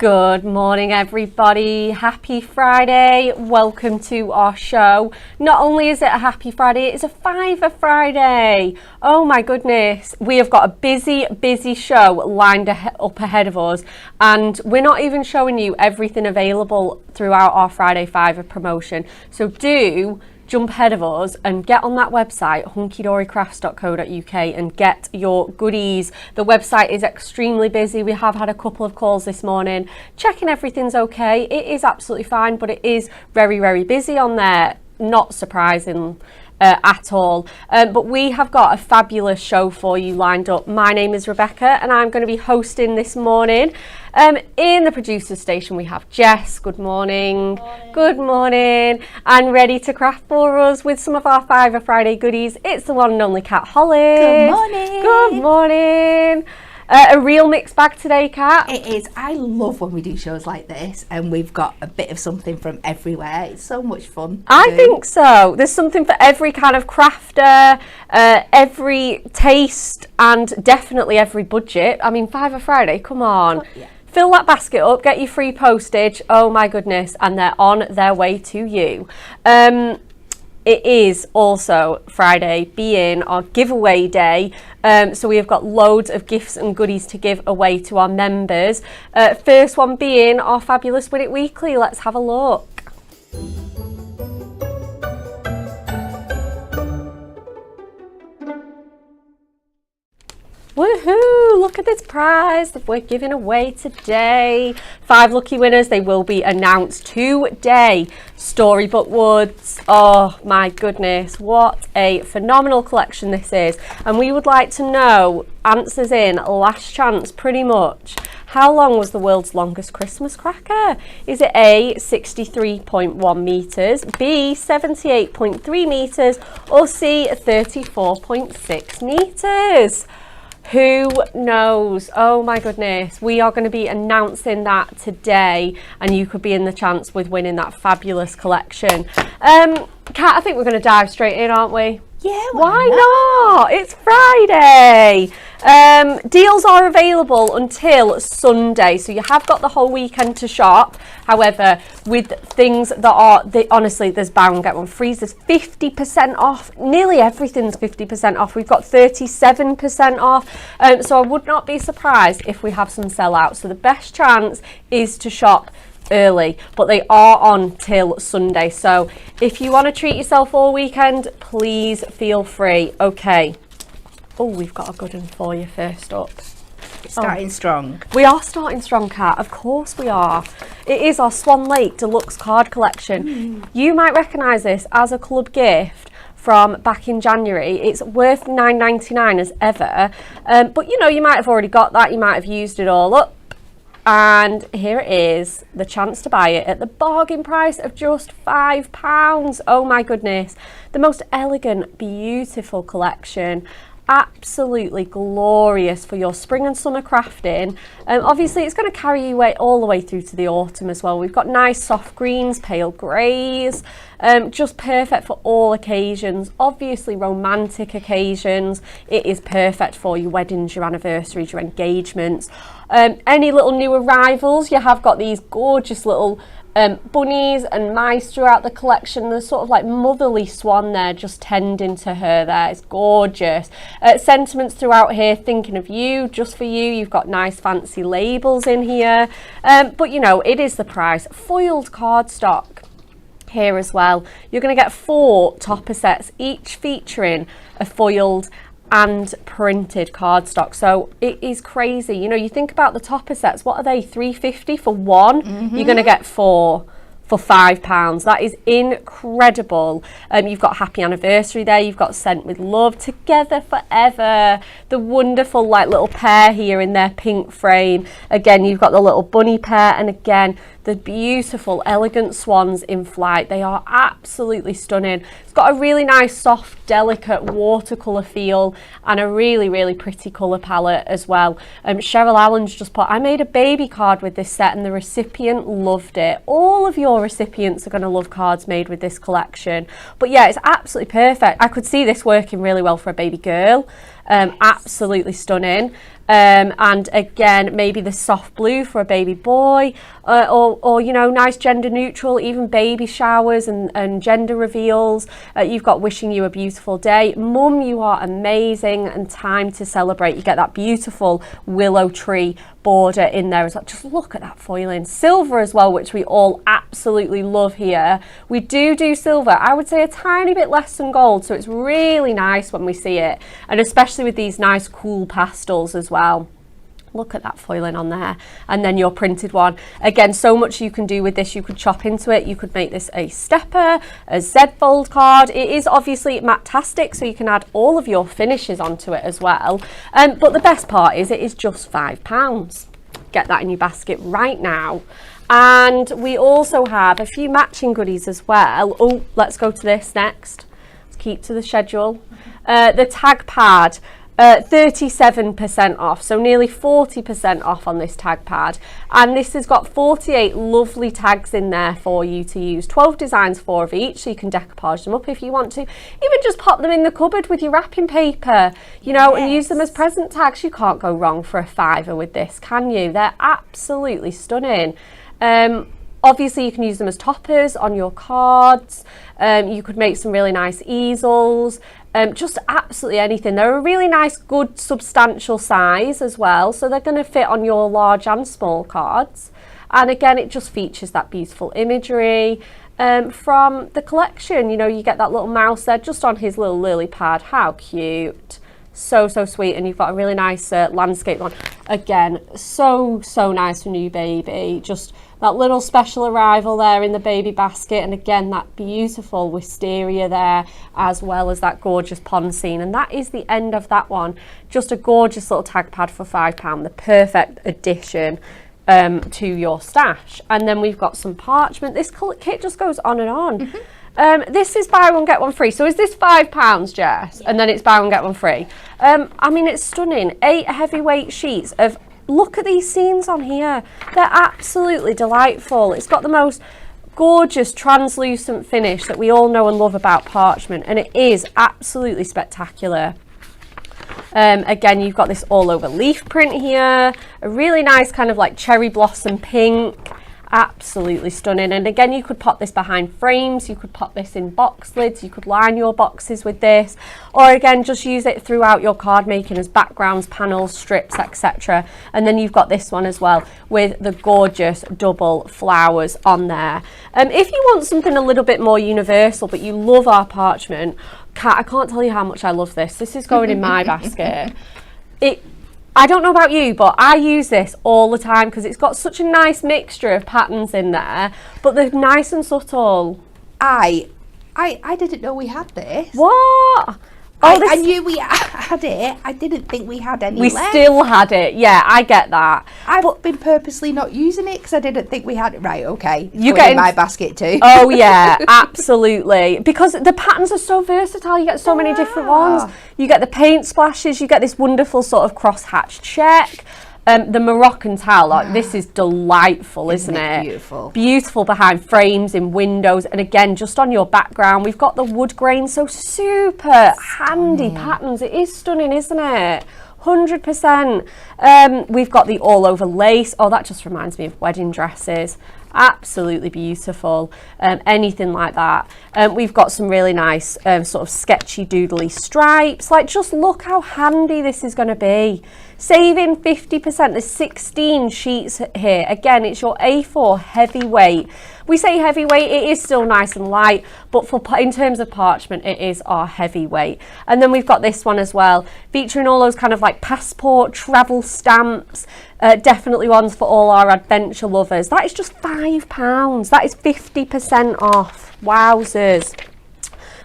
Good morning, everybody. Happy Friday. Welcome to our show. Not only is it a happy Friday, it's a Fiverr Friday. Oh my goodness. We have got a busy show lined up ahead of us, and we're not even showing you everything available throughout our Friday Fiverr promotion. So do jump ahead of us and get on that website, hunkydorycrafts.co.uk, and get your goodies. The website is extremely busy. We have had a couple of calls this morning checking everything's okay. It is absolutely fine, but it is very busy on there. Not surprising at all. But we have got a fabulous show for you lined up. My name is Rebecca and I'm going to be hosting this morning. In the producer's station we have Jess. Good morning. Good morning. And ready to craft for us with some of our Fiverr Friday goodies, it's the one and only Kat Holly. Good morning. Good morning. A real mixed bag today, Kat. It is. I love when we do shows like this and we've got a bit of something from everywhere. It's so much fun. I think so. There's something for every kind of crafter, every taste, and definitely every budget. I mean, Fiverr Friday, come on. Yeah. Fill that basket up, get your free postage. Oh my goodness, and they're on their way to you. It is also Friday being our giveaway day, so we have got loads of gifts and goodies to give away to our members. First one being our fabulous Win It Weekly. Let's have a look. Woohoo! Look at this prize that we're giving away today. 5 lucky winners. They will be announced today. Storybook Woods. Oh my goodness, what a phenomenal collection this is. And we would like to know, answers in last chance pretty much. How long was the world's longest Christmas cracker? Is it A, 63.1 metres, B, 78.3 metres, or C, 34.6 metres? Who knows? Oh my goodness. We are going to be announcing that today, and you could be in the chance with winning that fabulous collection. Kat, I think we're going to dive straight in, aren't we? Yeah, why not? It's Friday. Deals are available until Sunday, so you have got the whole weekend to shop. However, with things that are, honestly, there's buy one get one free. There's 50% off. Nearly everything's 50% off. We've got 37% off. So I would not be surprised if we have some sellouts. So the best chance is to shop early, but they are on till Sunday, so if you want to treat yourself all weekend, please feel free. Okay, oh, we've got a good one for you first up. Starting strong. We are starting strong, Kat. Of course we are. It is our Swan Lake deluxe card collection. You might recognise this as a club gift from back in January. It's worth $9.99 as ever, but you know, you might have already got that, you might have used it all up. And here it is, the chance to buy it at the bargain price of just £5. Oh my goodness, the most elegant, beautiful collection. Absolutely glorious for your spring and summer crafting. Obviously it's going to carry you all the way through to the autumn as well. We've got nice soft greens, pale greys, just perfect for all occasions. Obviously romantic occasions. It is perfect for your weddings, your anniversaries, your engagements. Any little new arrivals, you have got these gorgeous little bunnies and mice throughout the collection. There's sort of like motherly swan there just tending to her there. It's gorgeous. Sentiments throughout here, thinking of you, just for you. You've got nice fancy labels in here, but you know, it is the price. Foiled cardstock here as well. You're going to get 4 topper sets, each featuring a foiled and printed cardstock. So it is crazy. You know, you think about the topper sets, what are they, $3.50 for one? You're going to get 4 for £5. That is incredible. You've got Happy Anniversary there, you've got Sent with Love, Together Forever, the wonderful like little pair here in their pink frame. Again, you've got the little bunny pair, and again the beautiful elegant swans in flight. They are absolutely stunning. It's got a really nice soft delicate watercolour feel and a really pretty colour palette as well. Cheryl Allen's just put, I made a baby card with this set and the recipient loved it. All of your recipients are going to love cards made with this collection. But yeah, it's absolutely perfect. I could see this working really well for a baby girl. Absolutely stunning. And again, maybe the soft blue for a baby boy, or you know, nice gender neutral, even baby showers and gender reveals. You've got wishing you a beautiful day, mum, you are amazing, and time to celebrate. You get that beautiful willow tree border in there as well. Just look at that foiling. Silver as well, which we all absolutely love here. We do silver, I would say a tiny bit less than gold, so it's really nice when we see it, and especially with these nice cool pastels as well. Look at that foiling on there. And then your printed one. Again, so much you can do with this. You could chop into it. You could make this a stepper, a Z-fold card. It is obviously matte-tastic, so you can add all of your finishes onto it as well. But the best part is it is just £5. Get that in your basket right now. And we also have a few matching goodies as well. Oh, let's go to this next. Let's keep to the schedule. The tag pad. 37% off, so nearly 40% off on this tag pad, and this has got 48 lovely tags in there for you to use. 12 designs, 4 of each, so you can decoupage them up if you want to. Even just pop them in the cupboard with your wrapping paper, you know, and use them as present tags. You can't go wrong for a £5 with this, can you? They're absolutely stunning. Obviously you can use them as toppers on your cards. You could make some really nice easels, just absolutely anything. They're a really nice, good, substantial size as well, so they're going to fit on your large and small cards. And again, it just features that beautiful imagery from the collection. You know, you get that little mouse there just on his little lily pad. How cute. So sweet. And you've got a really nice landscape one. Again, so nice for new baby. Just that little special arrival there in the baby basket, and again that beautiful wisteria there, as well as that gorgeous pond scene. And that is the end of that one. Just a gorgeous little tag pad for £5, the perfect addition to your stash. And then we've got some parchment. This kit just goes on and on. This is buy one get one free. So is this £5, Jess? And then it's buy one get one free. I mean, it's stunning. 8 heavyweight sheets of, look at these scenes on here. They're absolutely delightful. It's got the most gorgeous translucent finish that we all know and love about parchment, and it is absolutely spectacular. Again, you've got this all over leaf print here, a really nice kind of like cherry blossom pink. Absolutely stunning. And again, you could pop this behind frames, you could pop this in box lids, you could line your boxes with this, or again just use it throughout your card making as backgrounds, panels, strips, etc. And then you've got this one as well with the gorgeous double flowers on there. If you want something a little bit more universal but you love our parchment, I can't tell you how much I love this. This is going in my basket. I don't know about you, but I use this all the time because it's got such a nice mixture of patterns in there, but they're nice and subtle. I didn't know we had this. What? I knew we had it. I didn't think we had any left. Still had it. Yeah, I get that. I've been purposely not using it because I didn't think we had it. Right, okay. You get in my basket too. Oh yeah, absolutely. Because the patterns are so versatile. You get so many different ones. You get the paint splashes. You get this wonderful sort of cross-hatch check. The Moroccan towel, like, this is delightful, isn't it? Beautiful. Beautiful behind frames, in windows, and again, just on your background. We've got the wood grain, so super handy patterns. It is stunning, isn't it? 100%. We've got the all over lace. Oh, that just reminds me of wedding dresses. Absolutely beautiful. Anything like that. We've got some really nice sort of sketchy doodly stripes. Like, just look how handy this is going to be. Saving 50%. There's 16 sheets here. Again, it's your A4 heavyweight. We say heavyweight, it is still nice and light, but in terms of parchment, it is our heavyweight. And then we've got this one as well, featuring all those kind of like passport travel stamps. Definitely ones for all our adventure lovers. That is just £5. That is 50% off. Wowzers.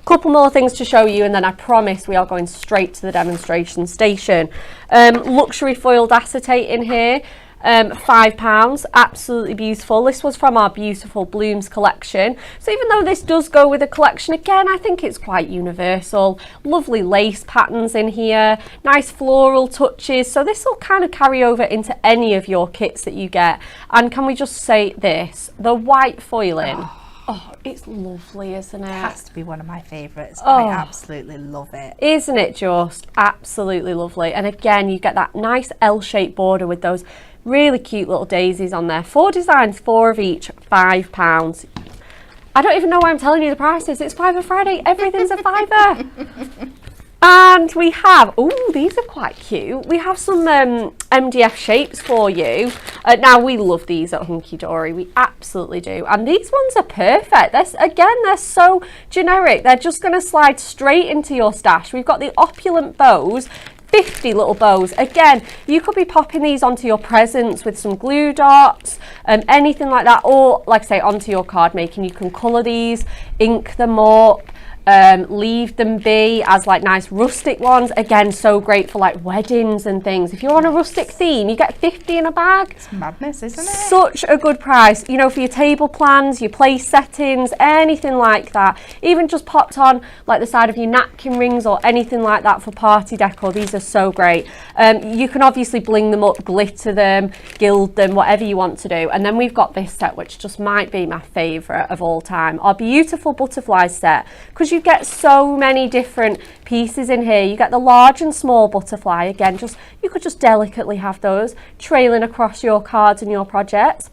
Couple more things to show you, and then I promise we are going straight to the demonstration station. Luxury foiled acetate in here. £5, absolutely beautiful. This was from our beautiful Blooms collection. So even though this does go with a collection, again, I think it's quite universal. Lovely lace patterns in here, nice floral touches. So this will kind of carry over into any of your kits that you get. And can we just say this, the white foiling. Oh, it's lovely, isn't it? It has to be one of my favourites. Oh. I absolutely love it. Isn't it just absolutely lovely? And again, you get that nice L-shaped border with those really cute little daisies on there. 4 designs, 4 of each, £5. I don't even know why I'm telling you the prices. It's Fiverr Friday. Everything's a Fiverr. And we have, oh, these are quite cute. We have some MDF shapes for you. Now, we love these at Hunky Dory. We absolutely do. And these ones are perfect. They're so generic. They're just going to slide straight into your stash. We've got the opulent bows. 50 little bows. Again, you could be popping these onto your presents with some glue dots, anything like that, or like I say, onto your card making. You can colour these, ink them up, leave them be as like nice rustic ones. Again, so great for like weddings and things. If you're on a rustic theme, you get 50 in a bag. It's madness, isn't it? Such a good price, you know, for your table plans, your place settings, anything like that. Even just popped on like the side of your napkin rings or anything like that for party decor. These are so great. You can obviously bling them up, glitter them, gild them, whatever you want to do. And then we've got this set, which just might be my favourite of all time, our beautiful butterfly set, because you get so many different pieces in here. You get the large and small butterfly. Again, you could just delicately have those trailing across your cards and your projects.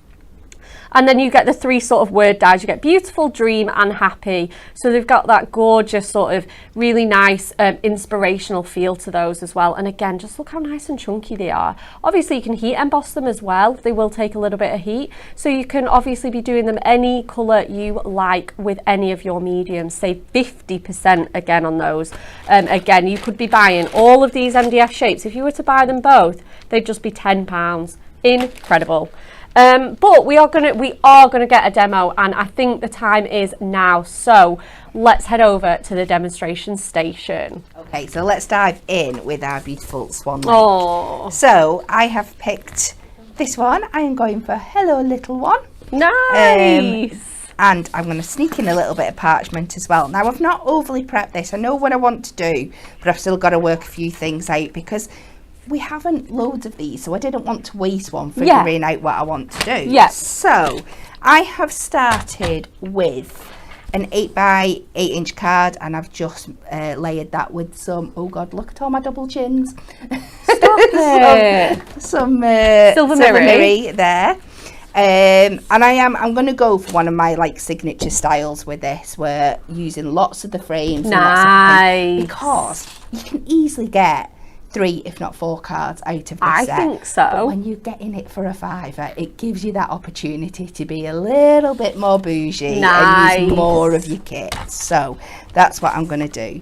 And then you get the 3 sort of word dies. You get beautiful, dream and happy. So they've got that gorgeous sort of really nice inspirational feel to those as well. And again, just look how nice and chunky they are. Obviously you can heat emboss them as well. They will take a little bit of heat. So you can obviously be doing them any colour you like with any of your mediums. Save 50% again on those. Again, you could be buying all of these MDF shapes. If you were to buy them both, they'd just be £10. Incredible. But we are gonna get a demo, and I think the time is now. So let's head over to the demonstration station. Okay, so let's dive in with our beautiful Swan Lake. Oh, So I have picked this one. I am going for Hello Little One. nice. And I'm going to sneak in a little bit of parchment as well. Now, I've not overly prepped this. I know what I want to do, but I've still got to work a few things out because we haven't loads of these, so I didn't want to waste one figuring out what I want to do. Yes. So I have started with an 8x8 inch card, and I've just layered that with some, oh God, look at all my double chins. Stop it. Some Silver silver mirror. mirror there. And I'm going to go for one of my like signature styles with this. We're using lots of the frames and lots of things, because you can easily get 3 if not 4 cards out of this I set. think so. But when you're getting it for a £5, it gives you that opportunity to be a little bit more bougie and use more of your kit. So that's what I'm going to do.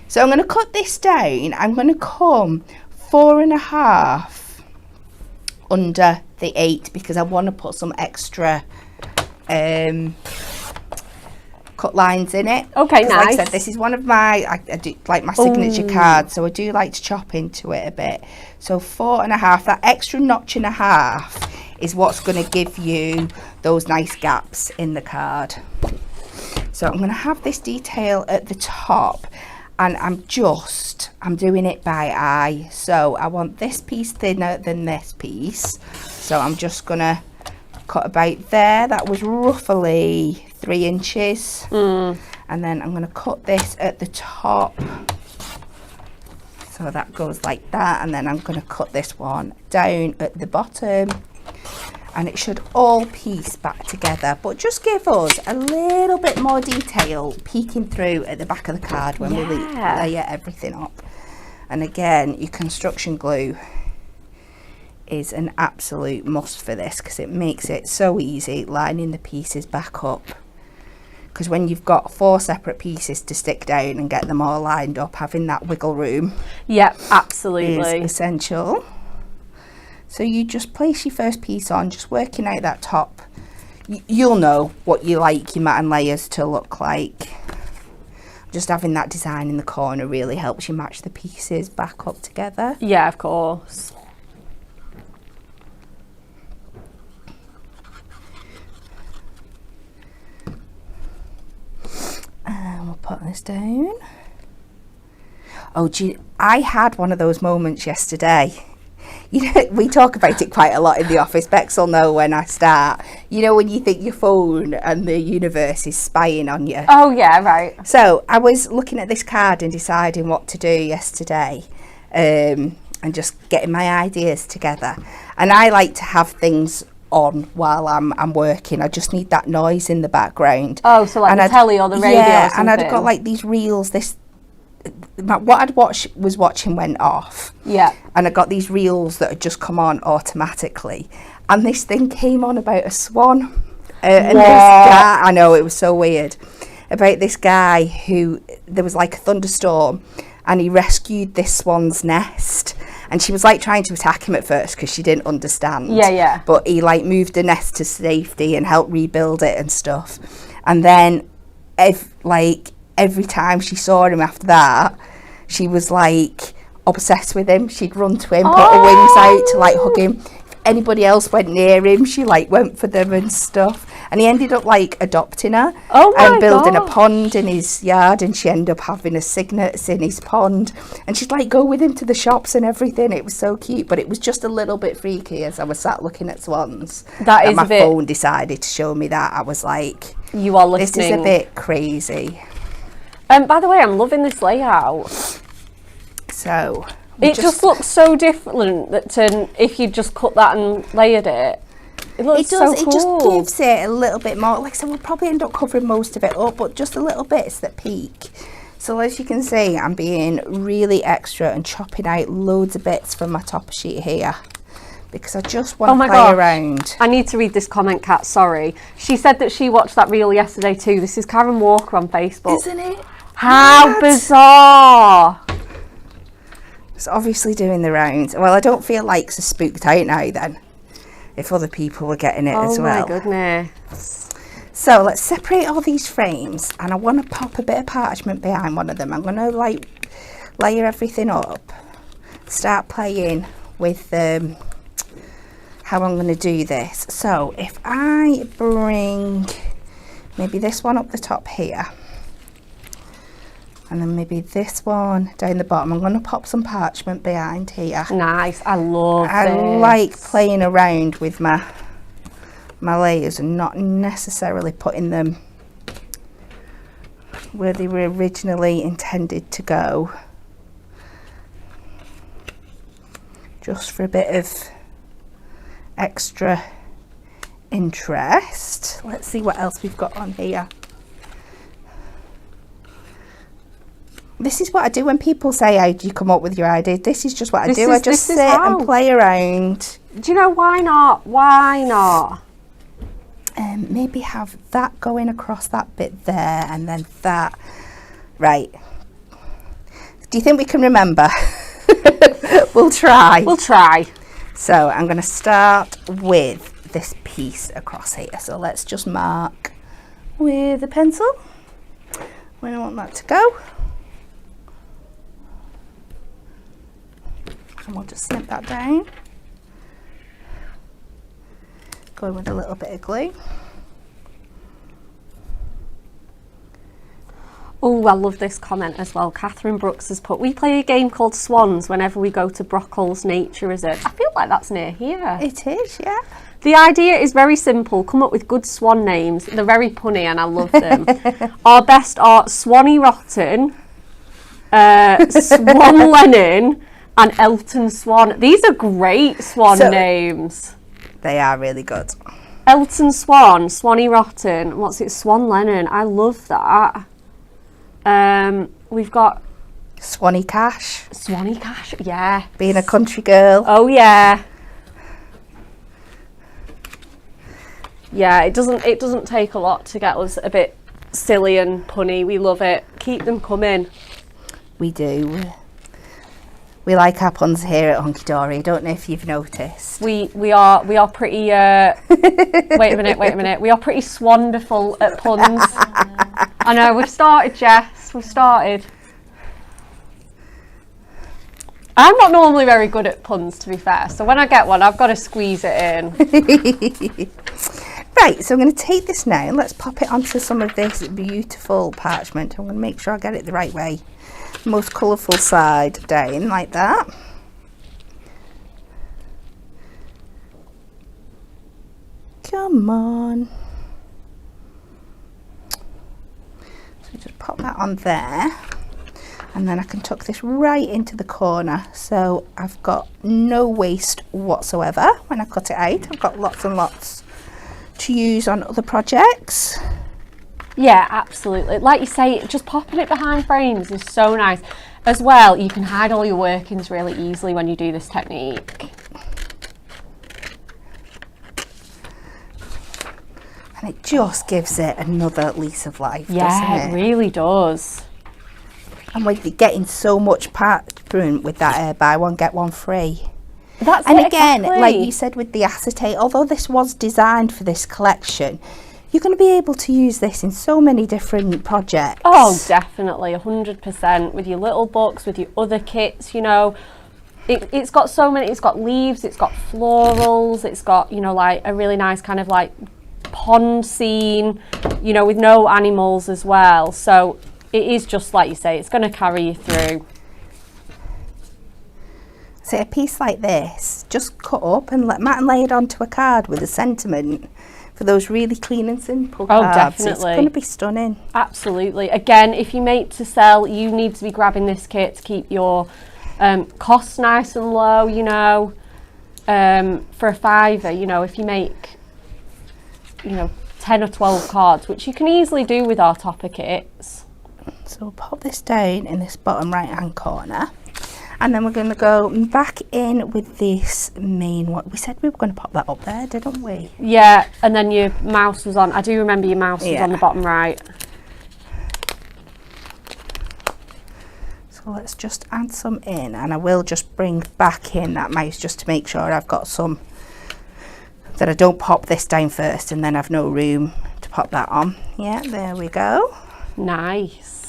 So I'm going to cut this down. I'm going to come 4.5 under the 8 because I want to put some extra cut lines in it. Okay, nice. Like I said, this is one of my, I do like my signature cards, so I do like to chop into it a bit. So 4.5, that extra notch and a half is what's going to give you those nice gaps in the card. So I'm going to have this detail at the top, and I'm doing it by eye. So I want this piece thinner than this piece, so I'm just going to cut about there. That was roughly 3 inches. And then I'm going to cut this at the top, so that goes like that, and then I'm going to cut this one down at the bottom, and it should all piece back together, but just give us a little bit more detail peeking through at the back of the card when we layer everything up. And again, your construction glue is an absolute must for this, because it makes it so easy lining the pieces back up. Because when you've got 4 separate pieces to stick down and get them all lined up, having that wiggle room, yep, absolutely, is essential. So you just place your first piece on, just working out that top. You'll know what you like your mat and layers to look like. Just having that design in the corner really helps you match the pieces back up together. Yeah, of course. And we'll put this down. Oh gee, I had one of those moments yesterday. you know, we talk about it quite a lot in the office. Bex will know when I start. You know, when you think your phone and the universe is spying on you. Oh yeah, right. So I was looking at this card and deciding what to do yesterday, and just getting my ideas together. And I like to have things on while I'm working. I just need that noise in the background. Oh, so like the telly or the radio or something. And I'd got like these reels. What I'd was watching went off. Yeah. And I got these reels that had just come on automatically, and this thing came on about a swan. And this guy, I know, it was so weird, about this guy who, there was like a thunderstorm, and he rescued this swan's nest. And she was like trying to attack him at first because she didn't understand. Yeah. But he like moved the nest to safety and helped rebuild it and stuff. And then every time she saw him after that, she was like obsessed with him. She'd run to him, put her wings out to like hug him. If anybody else went near him, she like went for them and stuff. And he ended up like adopting her and building a pond in his yard, and she ended up having a cygnets in his pond, and she'd like go with him to the shops and everything. It was so cute, but it was just a little bit freaky as I was sat looking at swans. That is my phone decided to show me that. I was like, you are listening. This is a bit crazy. By the way, I'm loving this layout. So it just looks so different that if you just cut that and layered it. It looks so cool. It just gives it a little bit more. Like I said, we'll probably end up covering most of it up, but just a little bits that peak. So as you can see, I'm being really extra and chopping out loads of bits from my topper sheet here, because I just want to play around. I need to read this comment, Kat, sorry. She said that she watched that reel yesterday too. This is Karen Walker on Facebook. Isn't it? How bizarre. It's obviously doing the rounds. Well, I don't feel like so spooked out now then, if other people were getting it as well. Oh my goodness. So let's separate all these frames, and I want to pop a bit of parchment behind one of them. I'm going to like layer everything up, start playing with how I'm going to do this. So if I bring maybe this one up the top here, and then maybe this one down the bottom, I'm going to pop some parchment behind here. Nice, I love this. I like playing around with my layers and not necessarily putting them where they were originally intended to go, just for a bit of extra interest. Let's see what else we've got on here. This is what I do when people say, how do you come up with your ideas? This is just what I do. I just sit and play around. Do you know why not? Why not? Maybe have that going across that bit there, and then that. Right. Do you think we can remember? We'll try. We'll try. So I'm going to start with this piece across here. So let's just mark with a pencil where I want that to go. And we'll just snip that down. Go with a little bit of glue. Oh, I love this comment as well. Catherine Brooks has put, we play a game called Swans whenever we go to Brockholes Nature Reserve. I feel like that's near here. It is, yeah. The idea is very simple. Come up with good swan names. They're very punny and I love them. Our best are Swanee Rotten, Swan Lennon, and Elton Swan. These are great swan names. They are really good. Elton Swan, Swanee Rotten, what's it, Swan Lennon. I love that. We've got Swanee Cash. Swanee Cash, yeah. Being a country girl. Oh yeah. Yeah, it doesn't take a lot to get us a bit silly and punny. We love it. Keep them coming. We do. We like our puns here at Hunky Dory. I don't know if you've noticed. We are pretty wait a minute. We are pretty swanderful at puns. I know, we've started, Jess. We've started. I'm not normally very good at puns, to be fair. So when I get one, I've got to squeeze it in. Right, so I'm going to take this now and let's pop it onto some of this beautiful parchment. I'm going to make sure I get it the right way. Most colourful side down like that. Come on. So just pop that on there. And then I can tuck this right into the corner. So I've got no waste whatsoever when I cut it out. I've got lots and lots to use on other projects. Yeah, absolutely. Like you say, just popping it behind frames is so nice. As well, you can hide all your workings really easily when you do this technique. And it just gives it another lease of life, Yeah, doesn't it really does. And we're getting so much parchment with that buy one get one free. That's and it, again, exactly. like you said with the acetate, although this was designed for this collection, you're going to be able to use this in so many different projects. Oh, definitely, 100%. With your little books, with your other kits, you know. It's got so many, it's got leaves, it's got florals, it's got, you know, like a really nice kind of like pond scene, you know, with no animals as well. So it is just like you say, it's going to carry you through. So a piece like this, just cut up and mat and lay it onto a card with a sentiment for those really clean and simple cards. Definitely. It's going to be stunning. Absolutely. Again, if you make to sell, you need to be grabbing this kit to keep your costs nice and low, you know. For a £5, you know, if you make, you know, 10 or 12 cards, which you can easily do with our topper kits. So we'll pop this down in this bottom right hand corner. And then we're going to go back in with this main one. We said we were going to pop that up there, didn't we? Yeah, and then your mouse was on. I do remember your mouse was on the bottom right. So let's just add some in. And I will just bring back in that mouse just to make sure I've got some, that I don't pop this down first and then I've no room to pop that on. Yeah, there we go. Nice.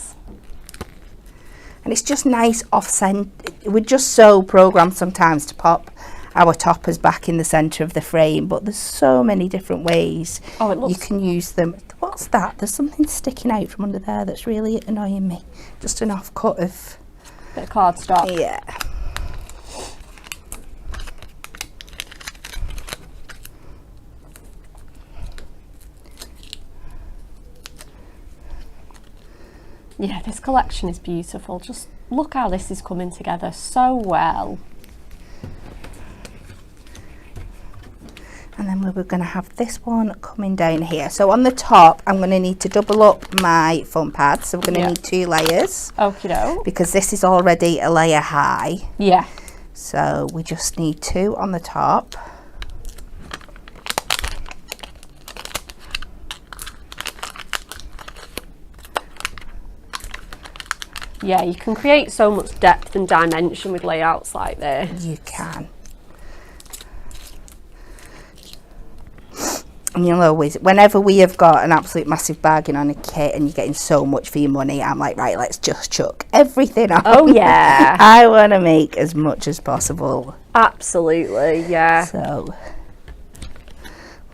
And it's just nice off-center. We're just so programmed sometimes to pop our toppers back in the centre of the frame, but there's so many different ways you can use them. What's that? There's something sticking out from under there that's really annoying me. Just an off-cut of... bit of cardstock. Yeah. Yeah, this collection is beautiful. Just look how this is coming together so well. And then we're going to have this one coming down here. So on the top, I'm going to need to double up my foam pads. So we're going to need 2 layers. Okie doke. Because this is already a layer high. Yeah. So we just need 2 on the top. Yeah, you can create so much depth and dimension with layouts like this. You can. And you'll always, whenever we have got an absolute massive bargain on a kit and you're getting so much for your money, I'm like, right, let's just chuck everything on. Oh yeah. I want to make as much as possible. Absolutely, yeah. So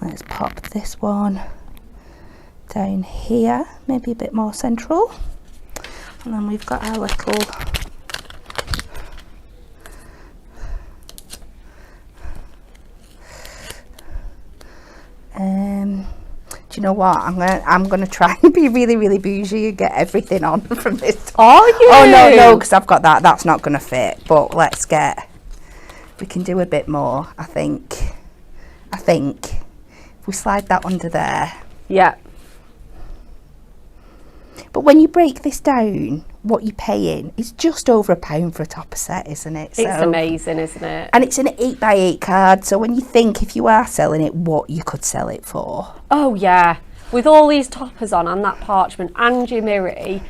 let's pop this one down here, maybe a bit more central. And then we've got our little do you know what? I'm gonna try and be really bougie and get everything on from this. Are you? Oh no, because I've got that. That's not gonna fit. But we can do a bit more. I think if we slide that under there. Yeah. But when you break this down, what you're paying is just over £1 for a topper set, isn't it? It's amazing, isn't it? And it's an 8x8 card, so when you think if you are selling it, what you could sell it for. Oh yeah, with all these toppers on and that parchment and your mirror,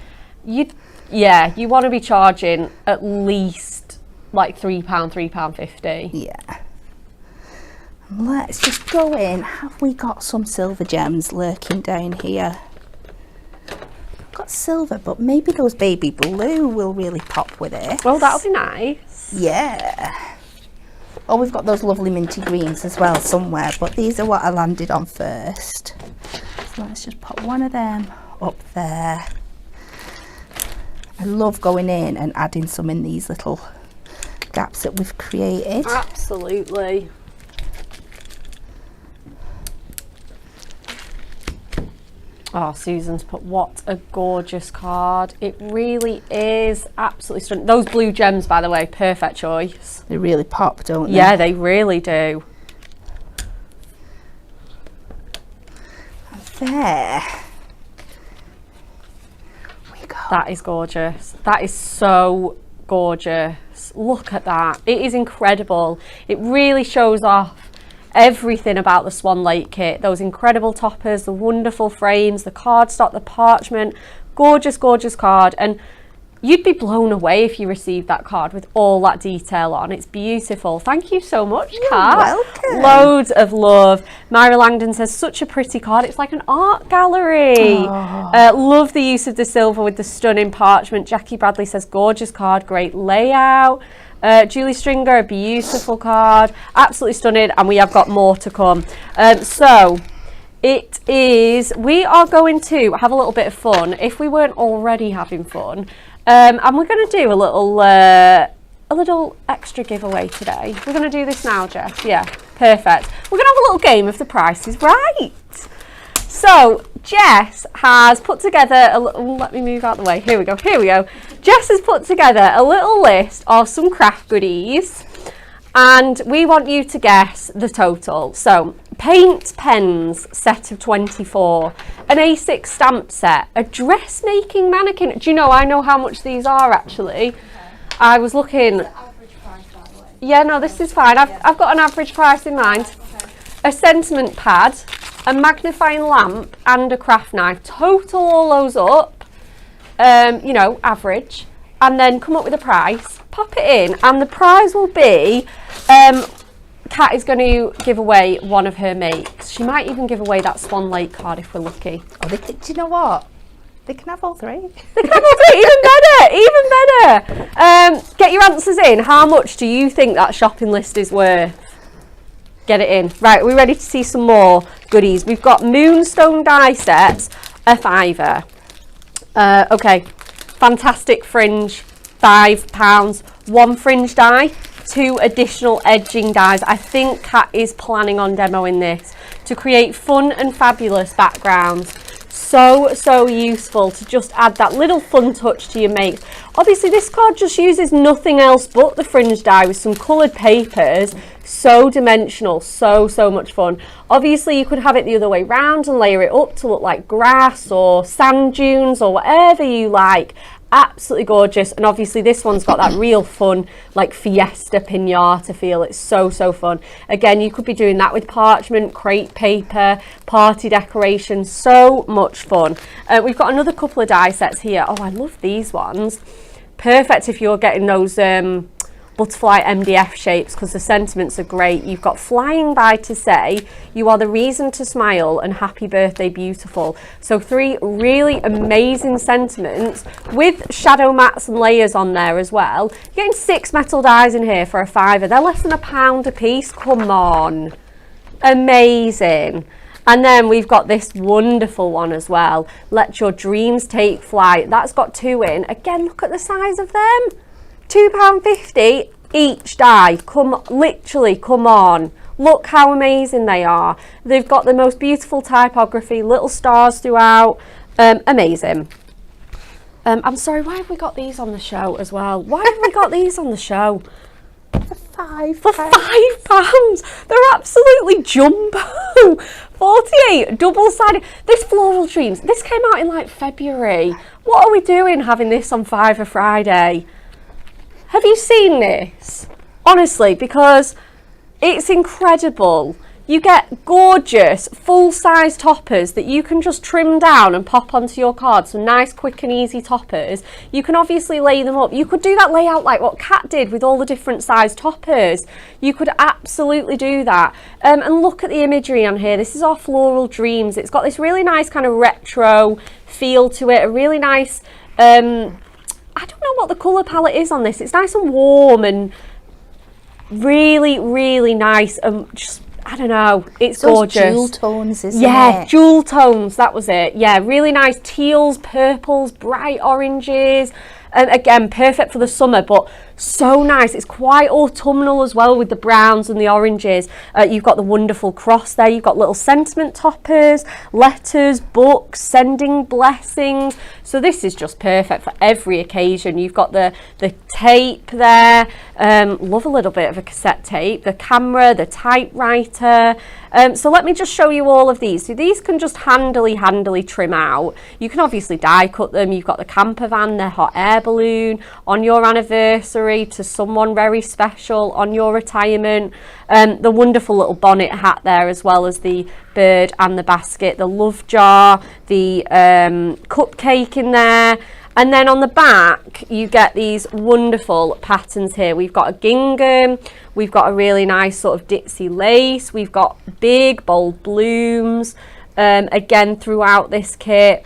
you want to be charging at least like £3, £3.50. Yeah. Let's just go in. Have we got some silver gems lurking down here? Got silver, but maybe those baby blue will really pop with it. Well, that'll be nice. Yeah. Oh, we've got those lovely minty greens as well somewhere, but these are what I landed on first. So let's just pop one of them up there. I love going in and adding some in these little gaps that we've created. Absolutely. Oh, Susan's put, what a gorgeous card. It really is absolutely stunning. Those blue gems, by the way, perfect choice. They really pop, don't they? Yeah, they really do. There we go. That is gorgeous. That is so gorgeous. Look at that. It is incredible. It really shows off everything about the Swan Lake kit. Those incredible toppers, the wonderful frames, the cardstock, the parchment. Gorgeous, gorgeous card. And you'd be blown away if you received that card with all that detail on. It's beautiful. Thank you so much, Kat. Welcome. Loads of love. Myra Langdon says, such a pretty card. It's like an art gallery. Love the use of the silver with the stunning parchment. Jackie Bradley says, gorgeous card, great layout. Julie Stringer, a beautiful card. Absolutely stunning. And we have got more to come. So it is, we are going to have a little bit of fun, if we weren't already having fun. And we're going to do a little extra giveaway today. We're going to do this now, Jess. Yeah, perfect. We're going to have a little game of the Price is Right. So Jess has put together a little, let me move out the way. Here we go. Jess has put together a little list of some craft goodies, and we want you to guess the total. So paint pens set of 24, an A6 stamp set, a dressmaking mannequin. Do you know, I know how much these are actually. I was looking. Average price, by the way. Yeah, no, this is fine. I've got an average price in mind. A sentiment pad, a magnifying lamp, and a craft knife. Total all those up, you know, average, and then come up with a price. Pop it in, and the prize will be. Kat is going to give away one of her makes. She might even give away that Swan Lake card if we're lucky. Oh, do you know what? They can have all three. They can have all three, even better. Get your answers in. How much do you think that shopping list is worth? Get it in. Right, are we ready to see some more goodies? We've got Moonstone die sets, a £5. Okay, fantastic fringe, £5. One fringe die, 2 additional edging dies. I think Kat is planning on demoing this to create fun and fabulous backgrounds. So useful to just add that little fun touch to your make. Obviously this card just uses nothing else but the fringe die with some coloured papers. So dimensional, so much fun. Obviously you could have it the other way round and layer it up to look like grass or sand dunes or whatever you like. Absolutely gorgeous. And obviously this one's got that real fun like fiesta pinata feel. It's so fun. Again, you could be doing that with parchment, crepe paper, party decorations. So much fun. We've got another couple of die sets here. Oh, I love these ones. Perfect if you're getting those butterfly MDF shapes because the sentiments are great. You've got flying by to say you are the reason to smile and happy birthday beautiful. So 3 really amazing sentiments with shadow mats and layers on there as well. You're getting 6 metal dies in here for a £5. They're less than £1 a piece. Come on, amazing. And then we've got this wonderful one as well. Let your dreams take flight. That's got 2 in. Again, look at the size of them. £2.50 each die. Literally, come on. Look how amazing they are. They've got the most beautiful typography, little stars throughout. Amazing. I'm sorry, why have we got these on the show as well? Why have we got these on the show? For £5. For £5. They're absolutely jumbo. 48 double-sided. This Floral Dreams, this came out in like February. What are we doing having this on Fiverr Friday? Have you seen this? Honestly, because it's incredible. You get gorgeous full-size toppers that you can just trim down and pop onto your card. So nice, quick and easy toppers. You can obviously lay them up. You could do that layout like what Kat did with all the different size toppers. You could absolutely do that. And look at the imagery on here. This is our Floral Dreams. It's got this really nice kind of retro feel to it. A really nice... I don't know what the colour palette is on this. It's nice and warm and really nice and just, I don't know, it's gorgeous. Jewel tones, isn't it? Yeah, jewel tones, that was it. Yeah, really nice teals, purples, bright oranges. And again, perfect for the summer, but So nice. It's quite autumnal as well with the browns and the oranges. You've got the wonderful cross there. You've got little sentiment toppers, letters, books, sending blessings. So this is just perfect for every occasion. You've got the tape there. Love a little bit of a cassette tape. The camera, the typewriter. So let me just show you all of these. So these can just handily trim out. You can obviously die cut them. You've got the camper van, the hot air balloon on your anniversary, to someone very special on your retirement. The wonderful little bonnet hat there, as well as the bird and the basket, the love jar, the cupcake in there. And then on the back, you get these wonderful patterns here. We've got a gingham, we've got a really nice sort of ditzy lace, we've got big, bold blooms, again, throughout this kit.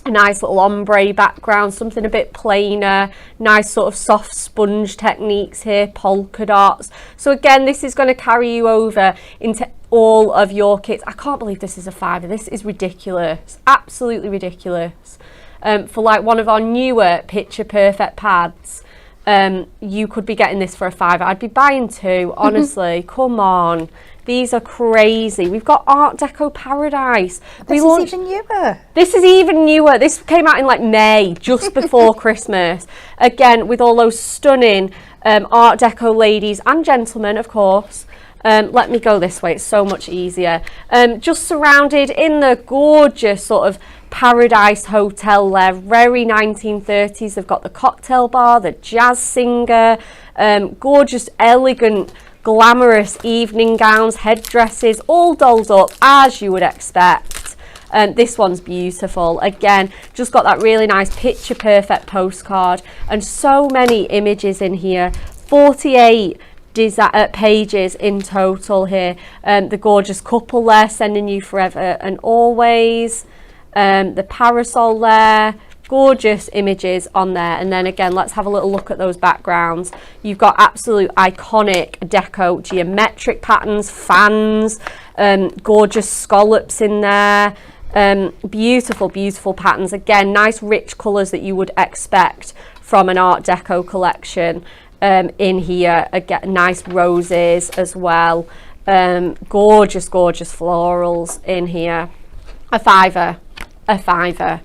A nice little ombre background, something a bit plainer, nice sort of soft sponge techniques here, polka dots. So again, this is going to carry you over into all of your kits. I can't believe this is a £5. This is ridiculous, absolutely ridiculous. For like one of our newer picture perfect pads, you could be getting this for a £5. I'd be buying 2, honestly. Come on, these are crazy. We've got Art Deco Paradise. This is even newer. This is even newer. This came out in like May, just before Christmas. Again, with all those stunning Art Deco ladies and gentlemen, of course. Let me go this way, it's so much easier. Just surrounded in the gorgeous sort of Paradise Hotel there, very 1930s. They've got the cocktail bar, the jazz singer, gorgeous, elegant, glamorous evening gowns, headdresses, all dolled up as you would expect. This one's beautiful. Again, just got that really nice picture perfect postcard and so many images in here. 48 pages in total here. The gorgeous couple there, sending you forever and always. The parasol there, gorgeous images on there. And then again, let's have a little look at those backgrounds. You've got absolute iconic deco geometric patterns, fans, gorgeous scallops in there. Beautiful patterns. Again, nice rich colours that you would expect from an Art Deco collection. In here, again, nice roses as well. Gorgeous florals in here. A £5.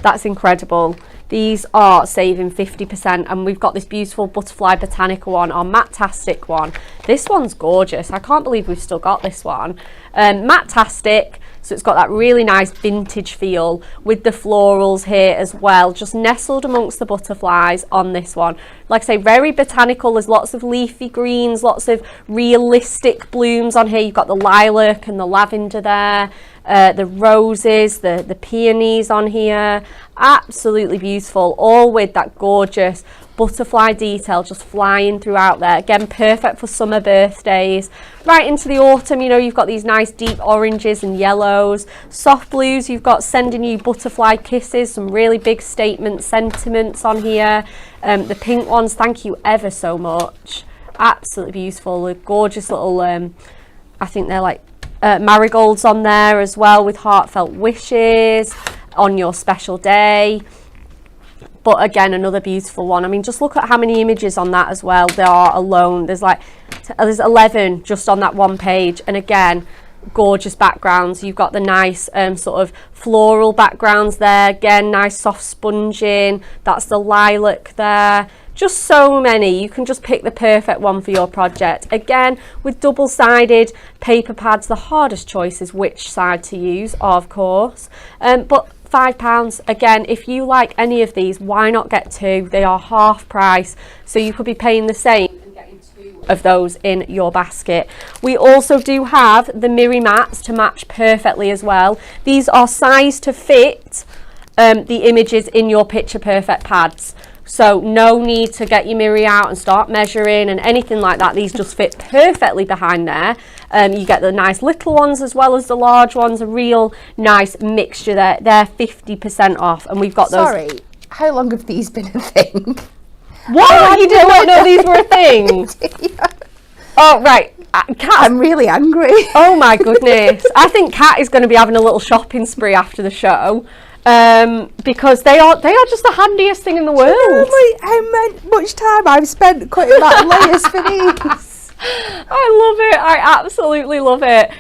That's incredible. These are saving 50%, and we've got this beautiful butterfly botanical one, our Matte-tastic one. This one's gorgeous. I can't believe we've still got this one. Matte-tastic, so it's got that really nice vintage feel with the florals here as well, just nestled amongst the butterflies on this one. Like I say, very botanical. There's lots of leafy greens, lots of realistic blooms on here. You've got the lilac and the lavender there. The roses, the peonies on here, absolutely beautiful, all with that gorgeous butterfly detail just flying throughout there. Again, perfect for summer birthdays. Right into the autumn, you know, you've got these nice deep oranges and yellows. Soft blues, you've got sending you butterfly kisses, some really big statement sentiments on here. The pink ones, thank you ever so much. Absolutely beautiful. The gorgeous little, I think they're like marigolds on there as well, with heartfelt wishes on your special day. But again, another beautiful one. I mean, just look at how many images on that as well there are alone. There's 11 just on that one page. And again, gorgeous backgrounds. You've got the nice sort of floral backgrounds there. Again, nice soft sponging. That's the lilac there. Just so many. You can just pick the perfect one for your project. Again, with double-sided paper pads, the hardest choice is which side to use, of course. But £5. Again, if you like any of these, why not get 2? They are half price, so you could be paying the same and getting 2 of those in your basket. We also do have the mirror mats to match perfectly as well. These are sized to fit the images in your picture perfect pads. So no need to get your mirror out and start measuring and anything like that. These just fit perfectly behind there. You get the nice little ones as well as the large ones. A real nice mixture there. They're 50% off, and we've got those. Sorry, how long have these been a thing? What? You did not know these were a thing? Yeah. Oh, right. Kat, I'm really angry. Oh my goodness. I think Kat is going to be having a little shopping spree after the show. because they are just the handiest thing in the world. How much time I've spent cutting back layers for these. I love it. I absolutely love it.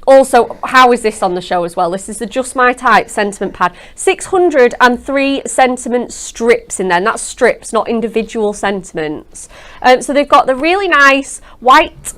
Also, how is this on the show as well? This is the Just My Type sentiment pad. 603 sentiment strips in there. And that's strips, not individual sentiments. So they've got the really nice white,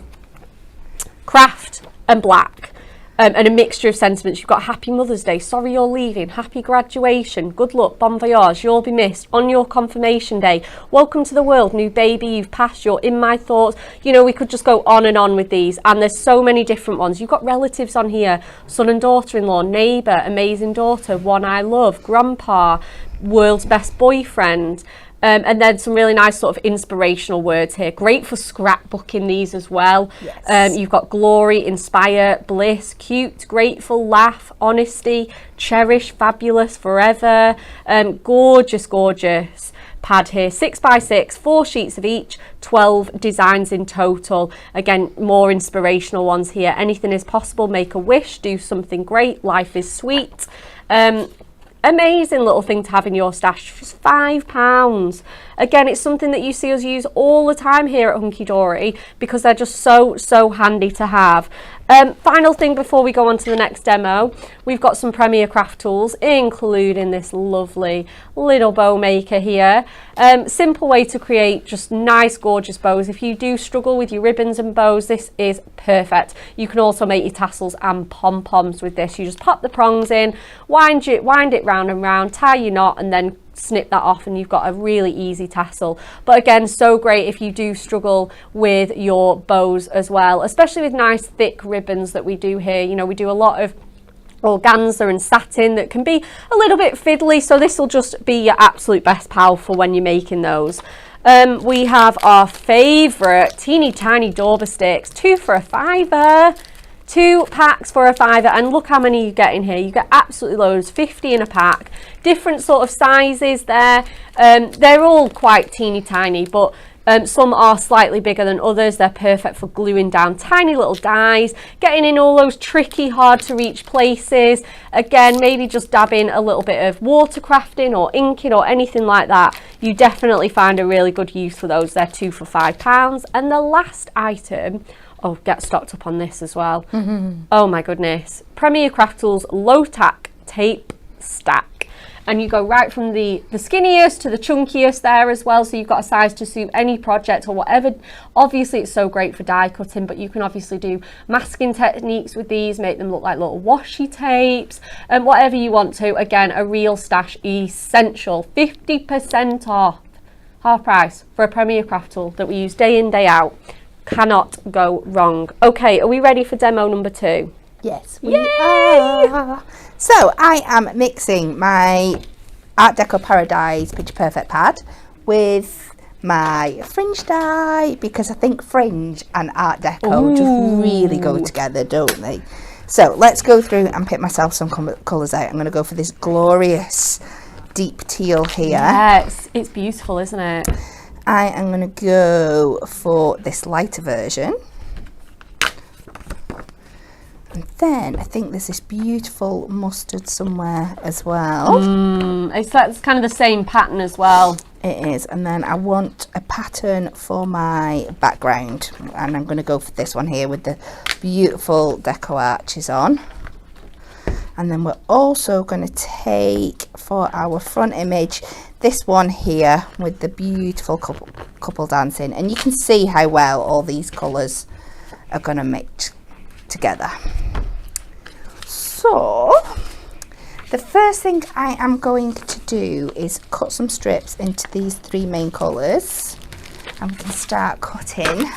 craft and black. And a mixture of sentiments. You've got Happy Mother's Day, sorry you're leaving, happy graduation, good luck, bon voyage, you'll be missed, on your confirmation day, welcome to the world, new baby, you've passed, you're in my thoughts. You know, we could just go on and on with these, and there's so many different ones. You've got relatives on here, son and daughter-in-law, neighbour, amazing daughter, one I love, grandpa, world's best boyfriend. And then some really nice sort of inspirational words here. Great for scrapbooking these as well. Yes. You've got glory, inspire, bliss, cute, grateful, laugh, honesty, cherish, fabulous, forever. Gorgeous, gorgeous pad here. 6x6, 4 sheets of each, 12 designs in total. Again, more inspirational ones here. Anything is possible, make a wish, do something great, life is sweet. Amazing little thing to have in your stash. Just £5. Again, it's something that you see us use all the time here at Hunky Dory because they're just so handy to have. Final thing before we go on to the next demo, we've got some Premier Craft tools, including this lovely little bow maker here. Simple way to create just nice, gorgeous bows. If you do struggle with your ribbons and bows, this is perfect. You can also make your tassels and pom-poms with this. You just pop the prongs in, wind it round and round, tie your knot, and then snip that off and you've got a really easy tassel. But again, so great if you do struggle with your bows as well, especially with nice thick ribbons that we do here. You know, we do a lot of organza and satin that can be a little bit fiddly, so this will just be your absolute best pal for when you're making those. We have our favourite teeny tiny Dauber sticks, 2 for a £5. 2 packs for a £5, and look how many you get in here. You get absolutely loads, 50 in a pack. Different sort of sizes there. They're all quite teeny tiny, but some are slightly bigger than others. They're perfect for gluing down tiny little dies, getting in all those tricky, hard to reach places. Again, maybe just dab in a little bit of watercrafting or inking or anything like that. You definitely find a really good use for those. They're 2 for £5. And the last item, oh, get stocked up on this as well. Oh my goodness. Premier Craft Tools Low Tack Tape Stack. And you go right from the skinniest to the chunkiest there as well. So you've got a size to suit any project or whatever. Obviously, it's so great for die cutting, but you can obviously do masking techniques with these, make them look like little washi tapes and whatever you want to. Again, a real stash essential. 50% off, half price for a Premier Craft tool that we use day in, day out. Cannot go wrong. Okay, are we ready for demo number 2? Yes, we are. So I am mixing my Art Deco Paradise Picture Perfect pad with my fringe die, because I think fringe and Art Deco just really go together, don't they? So let's go through and pick myself some colours out. I'm going to go for this glorious deep teal here. Yes, it's beautiful, isn't it? I am going to go for this lighter version. And then I think there's this beautiful mustard somewhere as well. That's kind of the same pattern as well. It is. And then I want a pattern for my background. And I'm going to go for this one here with the beautiful deco arches on. And then we're also going to take for our front image this one here with the beautiful couple dancing. And you can see how well all these colours are going to mix together. So the first thing I am going to do is cut some strips into these 3 main colours, and we can start cutting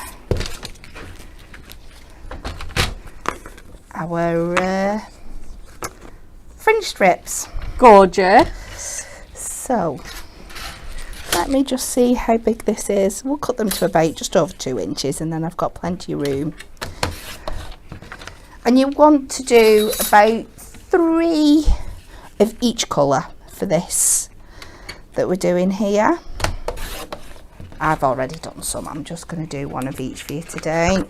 our fringe strips. Gorgeous. So let me just see how big this is. We'll cut them to about just over 2 inches, and then I've got plenty of room. And you want to do about 3 of each colour for this that we're doing here. I've already done some. I'm just going to do 1 of each for you today.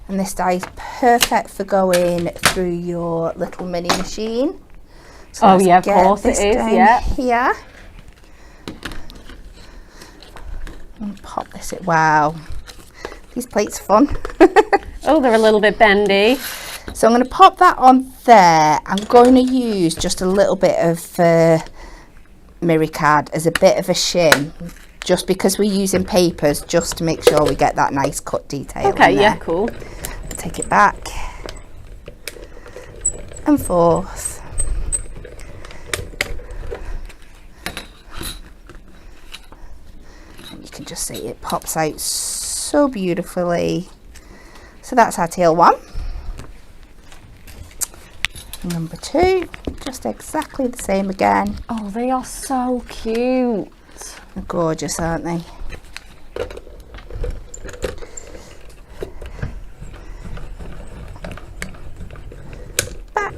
And this die is perfect for going through your little mini machine. So oh yeah, of course it is, yeah. Here. And pop this in. Wow. These plates are fun. Oh, they're a little bit bendy. So I'm going to pop that on there. I'm going to use just a little bit of mirror card as a bit of a shim, just because we're using papers, just to make sure we get that nice cut detail. Okay, in there. yeah, cool. Take it back and forth. And you can just see it pops out so beautifully. So that's our tail one. Number two, just exactly the same again. Oh, they are so cute. They're gorgeous, aren't they? Back.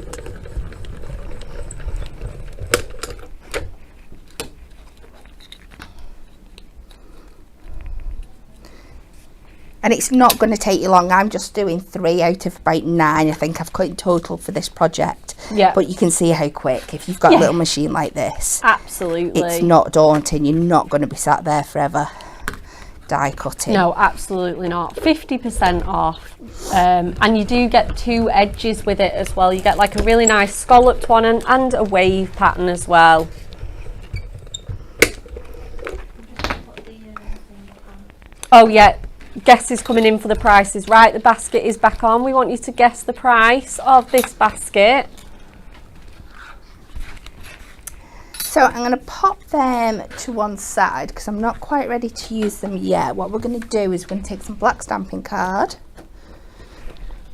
And it's not going to take you long. I'm just doing 3 out of about 9 I think I've cut in total for this project. Yeah. But you can see how quick, if you've got a little machine like this. Absolutely. It's not daunting. You're not going to be sat there forever die cutting. No, absolutely not. 50% off. And you do get 2 edges with it as well. You get like a really nice scalloped one and a wave pattern as well. Oh yeah. Guess is coming in for the prices. Right, the basket is back on. We want you to guess the price of this basket. So I'm going to pop them to one side because I'm not quite ready to use them yet. What we're going to do is we're going to take some black stamping card.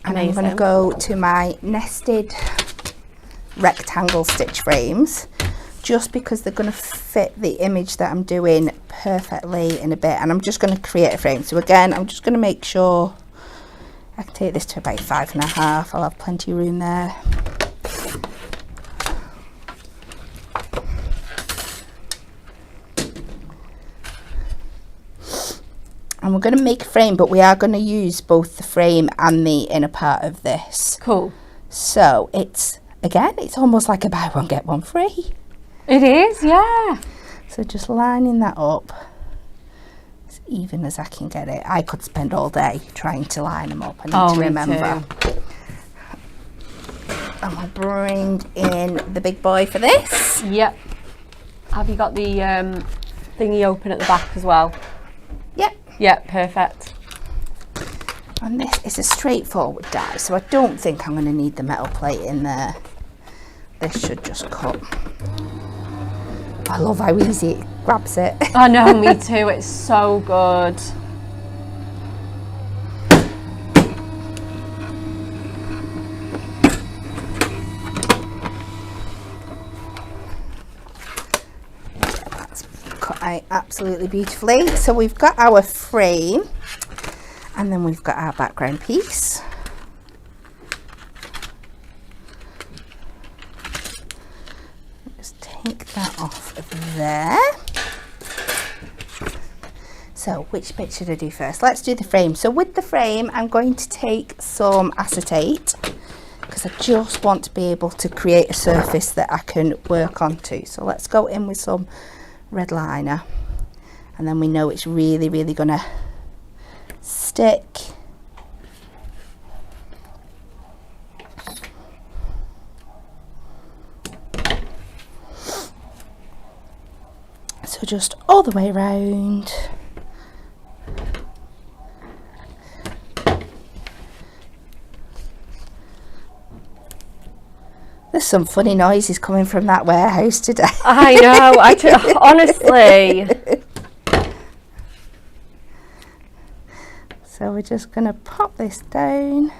And I'm going to go to my nested rectangle stitch frames, just because they're going to fit the image that I'm doing perfectly in a bit. And I'm just going to create a frame. So again, I'm just going to make sure I can take this to about 5.5. I'll have plenty of room there. And we're going to make a frame, but we are going to use both the frame and the inner part of this. Cool. So it's, again, it's almost like a buy one get one free. It is, yeah. So just lining that up as even as I can get it. I could spend all day trying to line them up. I need to remember. And we'll bring in the big boy for this. Yep. Have you got the thingy open at the back as well? Yep. Yep, perfect. And this is a straightforward die, so I don't think I'm going to need the metal plate in there. This should just cut. I love how easy it grabs it. I know, me too. It's so good. That's cut out absolutely beautifully. So we've got our frame, and then we've got our background piece. Take that off of there. So which bit should I do first? Let's do the frame. So with the frame, I'm going to take some acetate because I just want to be able to create a surface that I can work onto. So let's go in with some red liner, and then we know it's really, really gonna stick. So just all the way around. There's some funny noises coming from that warehouse today. I know, honestly. So we're just going to pop this down.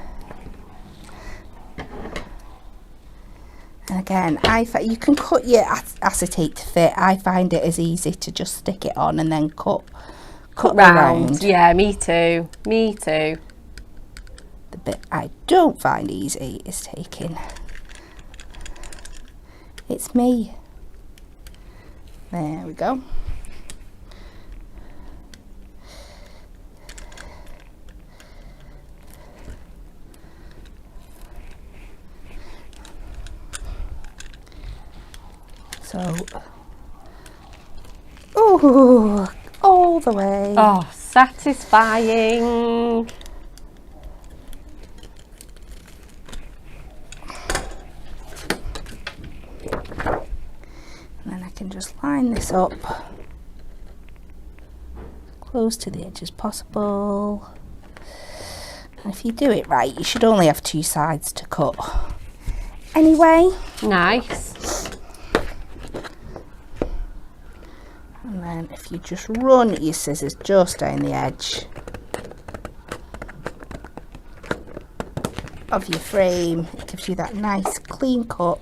And again, you can cut your acetate to fit. I find it as easy to just stick it on and then cut around. Yeah, me too. Me too. The bit I don't find easy is taking. It's me. There we go. So, ooh, all the way. Oh, satisfying. And then I can just line this up close to the edge as possible. And if you do it right, you should only have 2 sides to cut. Anyway. Nice. And then if you just run your scissors just down the edge of your frame, it gives you that nice clean cut.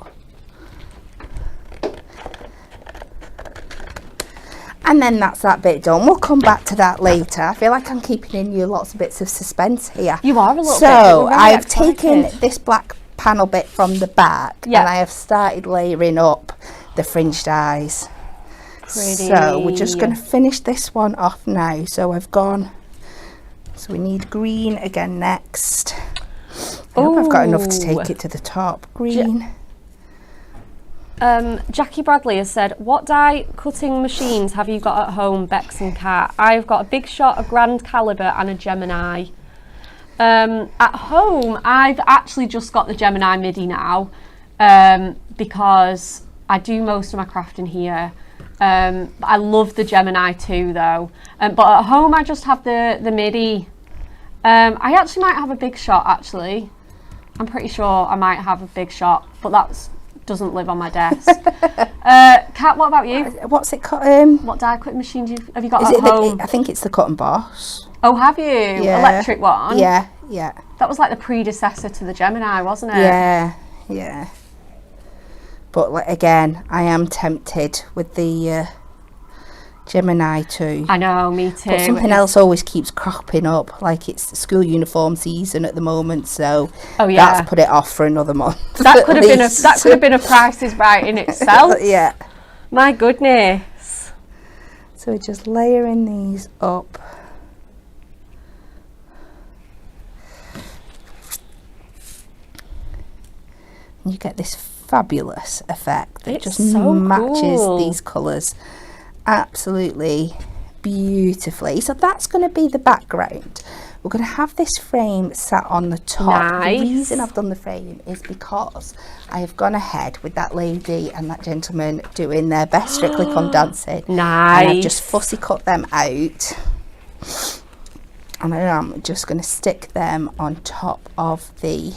And then that's that bit done. We'll come back to that later. I feel like I'm keeping in you lots of bits of suspense here. You are a little bit. So I've taken this black panel bit from the back, and I have started layering up the fringed eyes. Pretty. So we're just going to finish this one off now. So I've gone, so we need green again next. I hope I've got enough to take it to the top. Green. Jackie Bradley has said, what die cutting machines have you got at home, Bex and Kat? I've got a Big Shot, a Grand Caliber and a Gemini. At home, I've actually just got the Gemini MIDI now, because I do most of my crafting here. I love the Gemini too though, but at home I just have the MIDI. I actually might have a Big Shot actually. I'm pretty sure I might have a Big Shot, but that's doesn't live on my desk. Kat, what about you? What's it called? What die cutting machines have you got at home? I think it's the Cut and Boss. Oh, have you? Yeah. Electric one? Yeah, yeah. That was like the predecessor to the Gemini, wasn't it? Yeah, yeah. But like, again, I am tempted with the Gemini too. I know, me too. But something else always keeps cropping up, like it's school uniform season at the moment, so that's put it off for another month. That could have been a Price is Right in itself. Yeah. My goodness. So we're just layering these up. And you get this fabulous effect that just matches these colours absolutely beautifully. So that's going to be the background. We're going to have this frame sat on the top. Nice. The reason I've done the frame is because I have gone ahead with that lady and that gentleman doing their best Strictly Come Dancing. Nice. And I've just fussy cut them out. And I am just going to stick them on top of the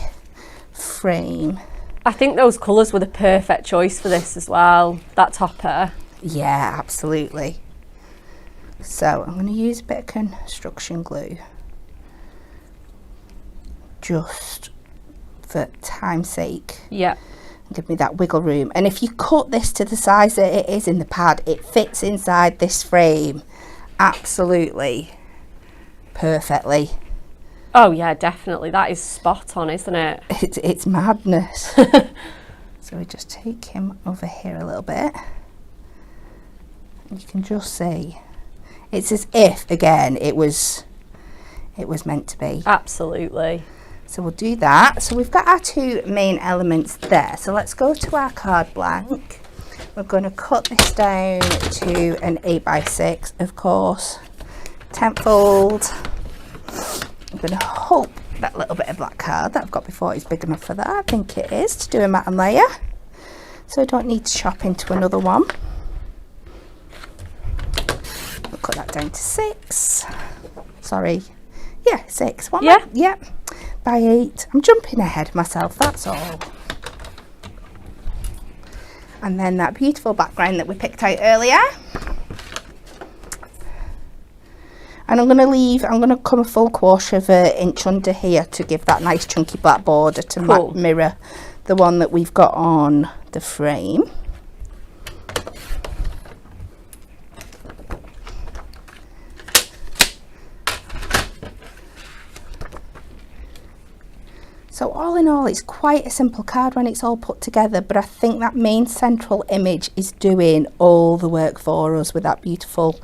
frame. I think those colours were the perfect choice for this as well, that topper. Yeah, absolutely. So I'm going to use a bit of construction glue just for time's sake. Yeah. Give me that wiggle room. And if you cut this to the size that it is in the pad, it fits inside this frame absolutely perfectly. Oh yeah, definitely. That is spot on, isn't it? It's madness. So we just take him over here a little bit. You can just see it's as if again it was meant to be. Absolutely. So we'll do that. So we've got our 2 main elements there. So let's go to our card blank. We're going to cut this down to an 8x6, of course, 10-fold. I'm going to hope that little bit of black card that I've got before is big enough for that. I think it is, to do a mat and layer. So I don't need to chop into another one. We'll cut that down to 6. Sorry. Yeah, 6. One yeah. Yep. By 8. I'm jumping ahead myself, that's all. And then that beautiful background that we picked out earlier. And I'm going to come a full 1/4 of an inch under here to give that nice chunky black border to mirror the one that we've got on the frame. So all in all, it's quite a simple card when it's all put together, but I think that main central image is doing all the work for us with that beautiful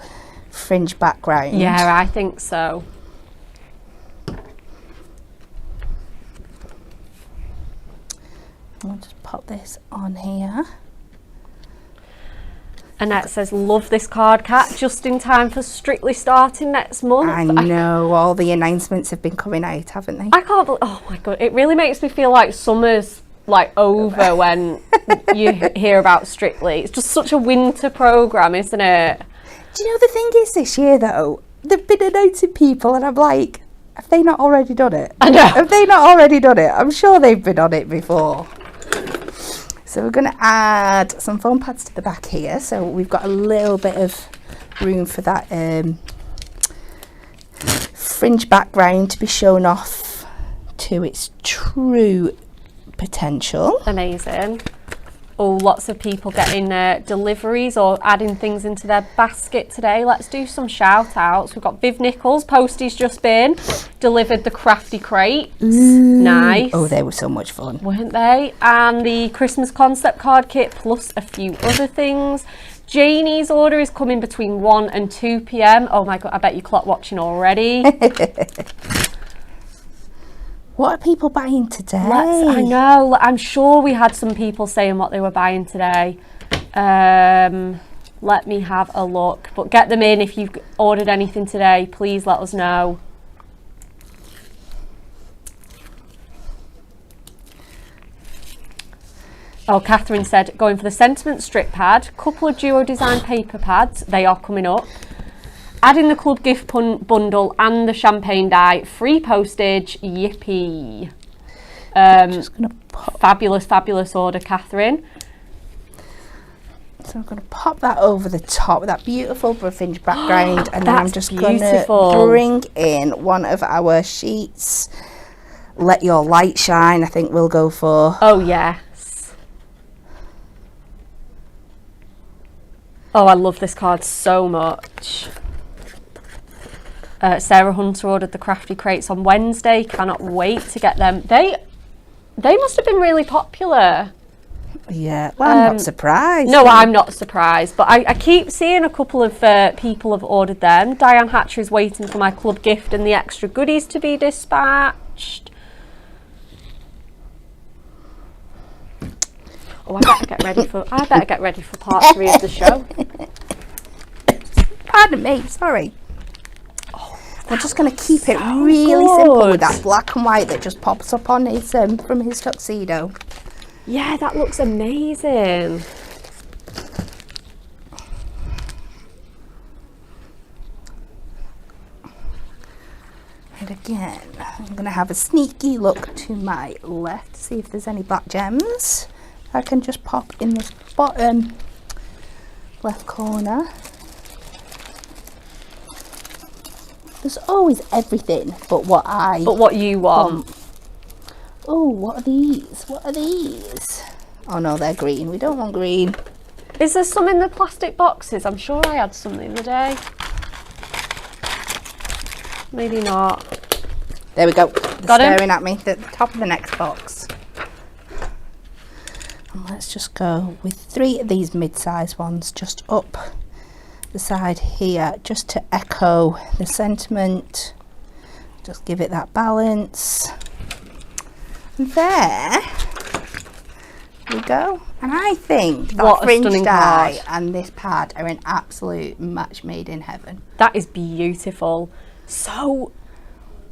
fringe background. Yeah, I think so. I'll just pop this on here. Annette says, love this card, Kat, just in time for Strictly starting next month. I know, all the announcements have been coming out, haven't they? I can't believe, oh my God, it really makes me feel like summer's like over when you hear about Strictly. It's just such a winter programme, isn't it? Do you know the thing is this year though, they've been announcing people and I'm like, have they not already done it? I know. Have they not already done it? I'm sure they've been on it before. So we're going to add some foam pads to the back here. So we've got a little bit of room for that fringe background to be shown off to its true potential. Amazing. Oh, lots of people getting deliveries or adding things into their basket today. Let's do some shout outs. We've got Viv Nichols, Posty's just been, delivered the crafty crates. Nice. Oh, they were so much fun. Weren't they? And the Christmas concept card kit plus a few other things. Janie's order is coming between 1 and 2 p.m. Oh my God, I bet you're clock watching already. What are people buying today? I know, I'm sure we had some people saying what they were buying today. Let me have a look. But get them in if you've ordered anything today. Please let us know. Oh, Catherine said, going for the sentiment strip pad, couple of duo design paper pads. They are coming up. Adding the club gift bundle and the champagne die, free postage, yippee. Just gonna pop. Fabulous order, Catherine. So I'm going to pop that over the top with that beautiful fringe background, and then I'm just going to bring in one of our sheets. Let Your Light Shine, I think we'll go for. Oh, yes. Oh, I love this card so much. Sarah Hunter ordered the crafty crates on Wednesday. Cannot wait to get them. They must have been really popular. Yeah, well, I'm not surprised. No, I'm not surprised. But I keep seeing a couple of people have ordered them. Diane Hatcher is waiting for my club gift and the extra goodies to be dispatched. Oh, I better get ready for part 3 of the show. Pardon me, sorry. We're just going to keep it really simple with that black and white that just pops up on his from his tuxedo. Yeah, that looks amazing. And again, I'm going to have a sneaky look to my left to see if there's any black gems. I can just pop in this bottom left corner. There's always everything but what you want. Oh, what are these? What are these? Oh no, they're green. We don't want green. Is there some in the plastic boxes? I'm sure I had some the other day. Maybe not. There we go. Got him? Staring at me. The top of the next box. And let's just go with 3 of these mid-size ones just up the side here, just to echo the sentiment. Just give it that balance. And there we go. And I think that fringe die and this pad are an absolute match made in heaven. That is beautiful. So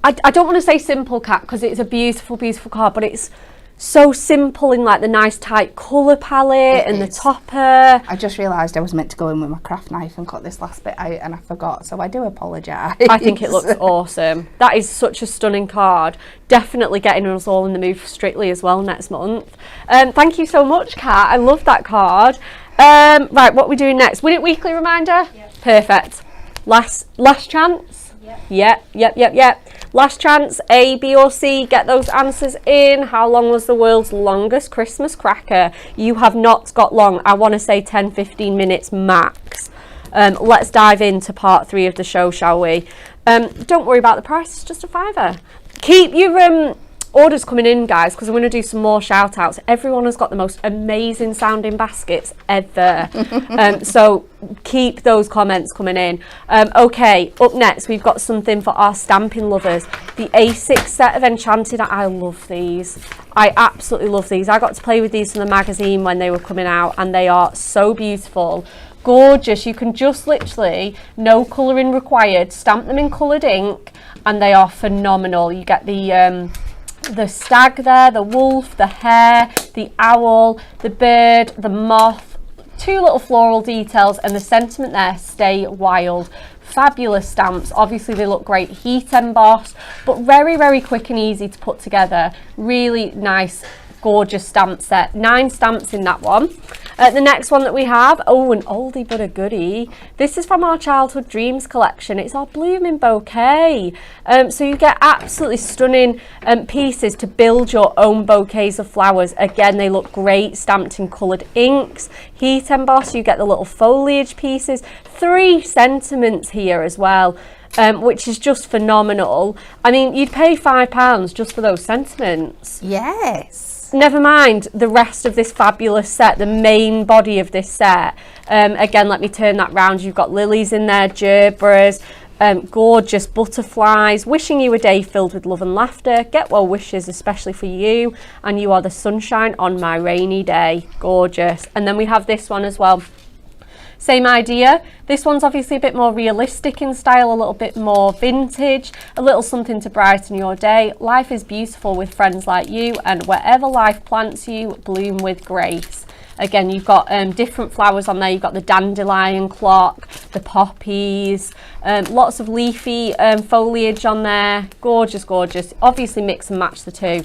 I don't want to say simple, Kat, because it's a beautiful card, but it's so simple in like the nice tight colour palette and the topper. I just realised I was meant to go in with my craft knife and cut this last bit out and I forgot, so I do apologise. I think it looks awesome. That is such a stunning card. Definitely getting us all in the mood for Strictly as well next month. Thank you so much, Kat. I love that card. Right, what are we doing next? Win It Weekly reminder? Yep. Perfect. Last chance? Yep. Last chance, A, B or C, get those answers in. How long was the world's longest Christmas cracker? You have not got long. I want to say 10-15 minutes max. Let's dive into part 3 of the show, shall we? Don't worry about the price, it's just a £5. Keep your orders coming in, guys, because I'm going to do some more shout outs. Everyone has got the most amazing sounding baskets ever. So keep those comments coming in. Okay, up next we've got something for our stamping lovers. The A6 set of Enchanted. I love these. I absolutely love these. I got to play with these from the magazine when they were coming out and they are so beautiful. Gorgeous. You can just literally, no colouring required, stamp them in coloured ink, and they are phenomenal. You get the stag there, the wolf, the hare, the owl, the bird, the moth, 2 little floral details, and the sentiment there, stay wild. Fabulous stamps. Obviously they look great heat embossed, but very, very quick and easy to put together. Really nice, gorgeous stamp set. 9 stamps in that one. The next one that we have, oh, an oldie but a goodie. This is from our Childhood Dreams collection. It's our blooming bouquet. So you get absolutely stunning pieces to build your own bouquets of flowers. Again, they look great, stamped in coloured inks, heat embossed. You get the little foliage pieces. 3 sentiments here as well. Which is just phenomenal. I mean, you'd pay £5 just for those sentiments. Yes. Never mind the rest of this fabulous set, the main body of this set. Again, let me turn that round. You've got lilies in there, gerbras, gorgeous butterflies, wishing you a day filled with love and laughter. Get well wishes, especially for you, and you are the sunshine on my rainy day. Gorgeous. And then we have this one as well. Same idea. This one's obviously a bit more realistic in style, a little bit more vintage, a little something to brighten your day. Life is beautiful with friends like you, and wherever life plants you, bloom with grace. Again, you've got different flowers on there. You've got the dandelion clock, the poppies, lots of leafy foliage on there. Gorgeous, gorgeous. Obviously mix and match the two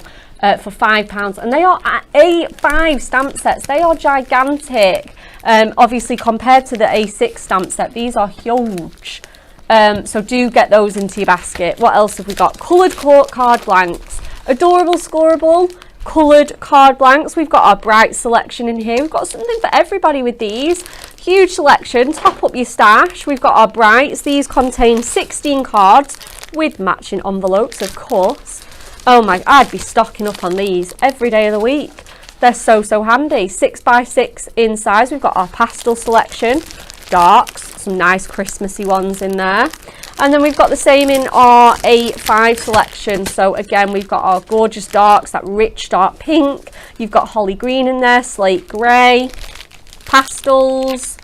for £5. And they are A5 stamp sets. They are gigantic. Obviously compared to the A6 stamp set, these are huge. So do get those into your basket. What else have we got? Coloured card blanks. Adorable, scoreable. Coloured card blanks. We've got our bright selection in here. We've got something for everybody with these. Huge selection. Top up your stash. We've got our brights. These contain 16 cards with matching envelopes, of course. Oh my, I'd be stocking up on these every day of the week. They're so, so handy. 6x6 in size. We've got our pastel selection, darks, some nice Christmassy ones in there. And then we've got the same in our A5 selection. So again, we've got our gorgeous darks, that rich dark pink. You've got holly green in there, slate grey, pastels.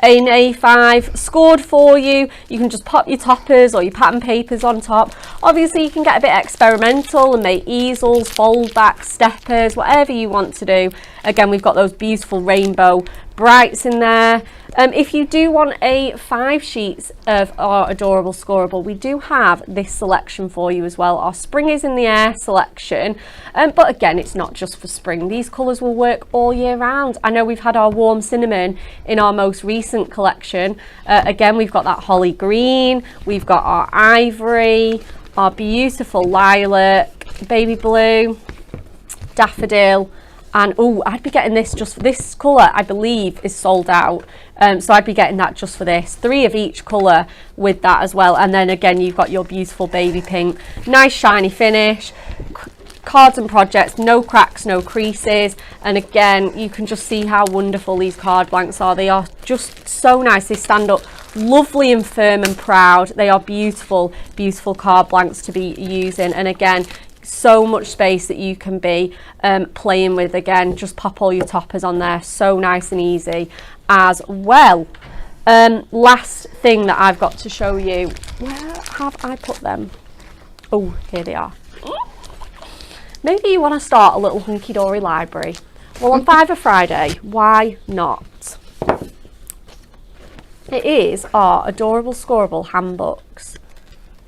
In A5, scored for you. You can just pop your toppers or your pattern papers on top. Obviously you can get a bit experimental and make easels, fold back, steppers, whatever you want to do. Again, we've got those beautiful rainbow brights in there. If you do want a 5 sheets of our adorable scoreable, we do have this selection for you as well. Our spring is in the air selection, but again, it's not just for spring. These colours will work all year round. I know we've had our warm cinnamon in our most recent collection. Again, we've got that holly green, we've got our ivory, our beautiful lilac, baby blue, daffodil, and oh, I'd be getting this just for this colour, I believe is sold out. So I'd be getting that just for this. 3 of each colour with that as well. And then again, you've got your beautiful baby pink. Nice shiny finish. Cards and projects, no cracks, no creases. And again, you can just see how wonderful these card blanks are. They are just so nice. They stand up lovely and firm and proud. They are beautiful, beautiful card blanks to be using. And again, so much space that you can be playing with. Again, just pop all your toppers on there, so nice and easy as well. Last thing that I've got to show you, where have I put them? Oh, here they are. Maybe you want to start a little hunky-dory library. Well, on Fiverr Friday, why not? It is our adorable scoreable handbooks.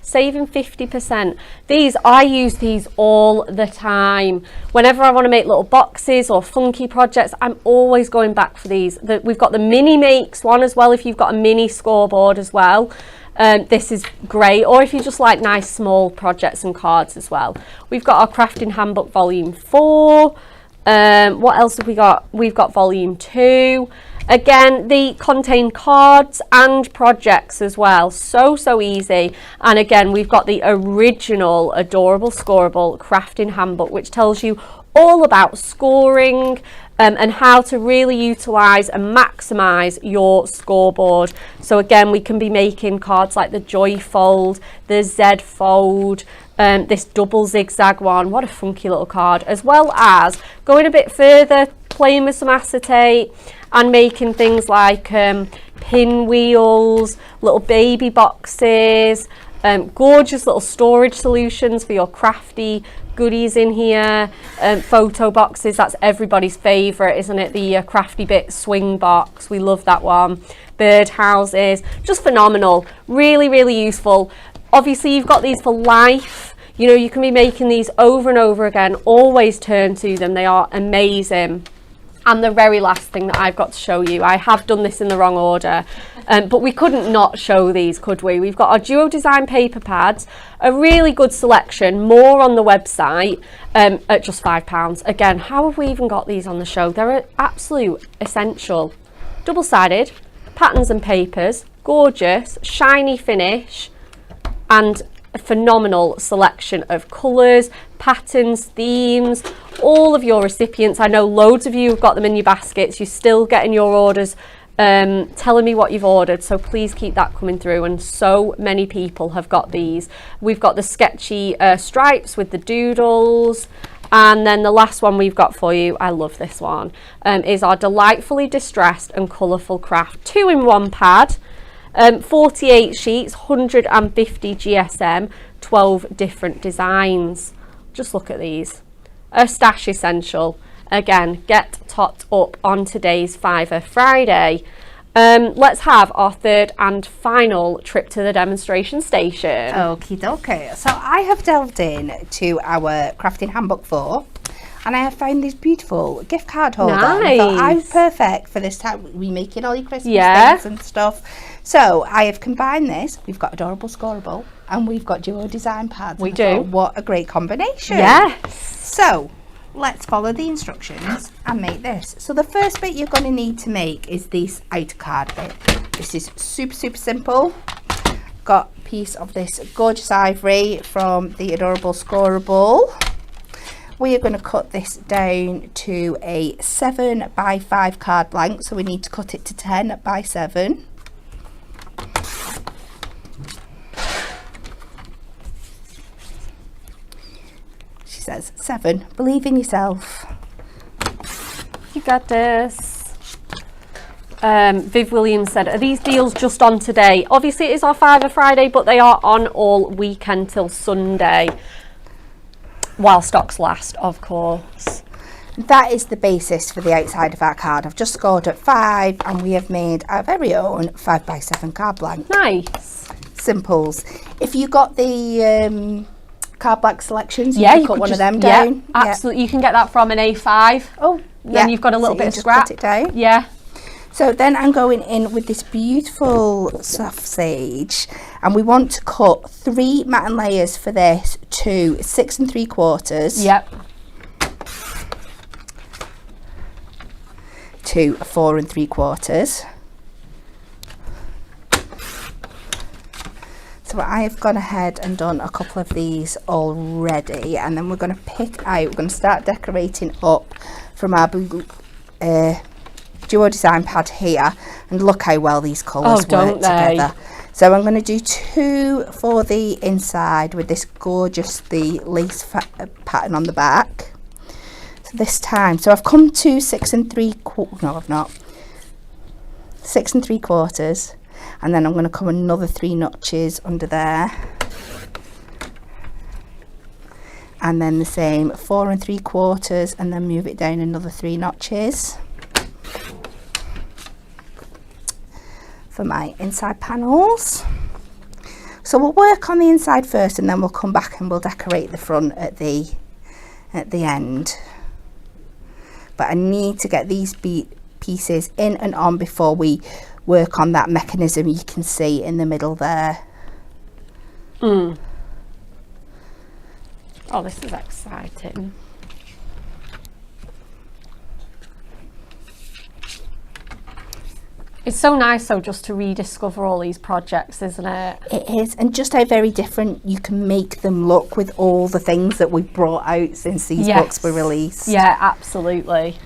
Saving 50%. These, I use these all the time. Whenever I want to make little boxes or funky projects, I'm always going back for these. We've got the mini makes one as well, if you've got a mini scoreboard as well. This is great, or if you just like nice small projects and cards as well. We've got our crafting handbook volume 4. What else have we got? We've got volume 2. Again, they contain cards and projects as well. So easy. And again, we've got the original adorable scoreable crafting handbook, which tells you all about scoring and how to really utilize and maximize your scoreboard. So again, we can be making cards like the Joy Fold, the Z Fold, this double zigzag one. What a funky little card, as well as going a bit further, playing with some acetate and making things like pinwheels, little baby boxes, gorgeous little storage solutions for your crafty goodies in here, photo boxes. That's everybody's favourite, isn't it? The crafty bit swing box, we love that one. Bird houses, just phenomenal, really, really useful. Obviously you've got these for life, you know, you can be making these over and over again, always turn to them, they are amazing. And the very last thing that I've got to show you, I have done this in the wrong order, but we couldn't not show these, could we? We've got our duo design paper pads, a really good selection, more on the website at just £5. Again, how have we even got these on the show? They're an absolute essential. Double-sided, patterns and papers, gorgeous, shiny finish, and a phenomenal selection of colours, patterns, themes, all of your recipients. I know loads of you have got them in your baskets. You're still getting your orders telling me what you've ordered, so please keep that coming through, and so many people have got these. We've got the sketchy stripes with the doodles, and then the last one we've got for you, I love this one, is our delightfully distressed and colourful craft 2-in-1 pad. 48 sheets, 150 GSM, 12 different designs. Just look at these. A stash essential. Again, get topped up on today's Fiverr Friday. Let's have our third and final trip to the demonstration station. Okie dokie. So I have delved in to our crafting handbook 4, and I have found this beautiful gift card holder. Nice. So I'm perfect for this time. We making all your Christmas things and stuff. So I have combined this. We've got adorable scoreable, and we've got duo design pads. We do. What a great combination. Yes. So let's follow the instructions and make this. So the first bit you're going to need to make is this outer card bit. This is super, super simple. Got a piece of this gorgeous ivory from the adorable scoreable. We are going to cut this down to a 7x5 card blank, so we need to cut it to 10x7. She says 7. Believe in yourself. You got this. Viv Williams said, are these deals just on today? Obviously it is our Fiverr Friday, but they are on all weekend till Sunday. While stocks last, of course. That is the basis for the outside of our card. I've just scored at 5, and we have made our very own 5x7 card blank. Nice. Simples. If you got the card blank selections, you Yeah, can you cut could one just, of them down. Yeah, absolutely. You can get that from an A5. Oh, Then you've got a little so bit you of just scrap. cut it down. Yeah. So then I'm going in with this beautiful soft sage, and we want to cut 3 matten layers for this to 6 3/4. Yep. To 4 3/4. So I have gone ahead and done a couple of these already, and then we're going to pick out, we're going to start decorating up from our duo design pad here, and look how well these colours work together. So I'm going to do 2 for the inside with this gorgeous lace pattern on the back. So this time, so I've come to 6 3/4. No, I've not. 6 3/4, and then I'm going to come another 3 notches under there, and then the same 4 3/4, and then move it down another 3 notches. For my inside panels. So we'll work on the inside first, and then we'll come back and we'll decorate the front at the end. But I need to get these pieces in and on before we work on that mechanism you can see in the middle there. Oh, this is exciting. It's so nice though just to rediscover all these projects, isn't it? It is, and just how very different you can make them look with all the things that we've brought out since these books were released. Yeah, absolutely.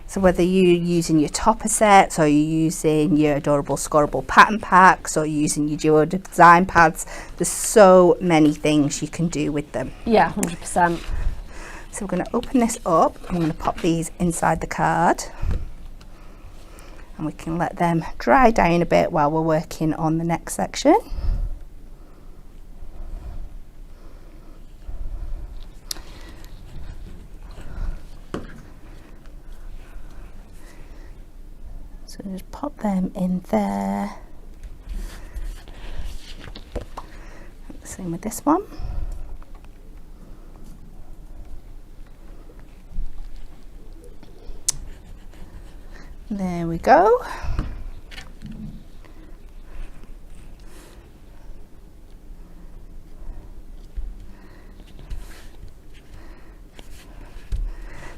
So whether you're using your topper sets, or you're using your adorable scoreable pattern packs, or you're using your duo design pads, there's so many things you can do with them. Yeah, 100%. So we're going to open this up. I'm going to pop these inside the card. and we can let them dry down a bit while we're working on the next section. So just pop them in there. Same with this one. There we go.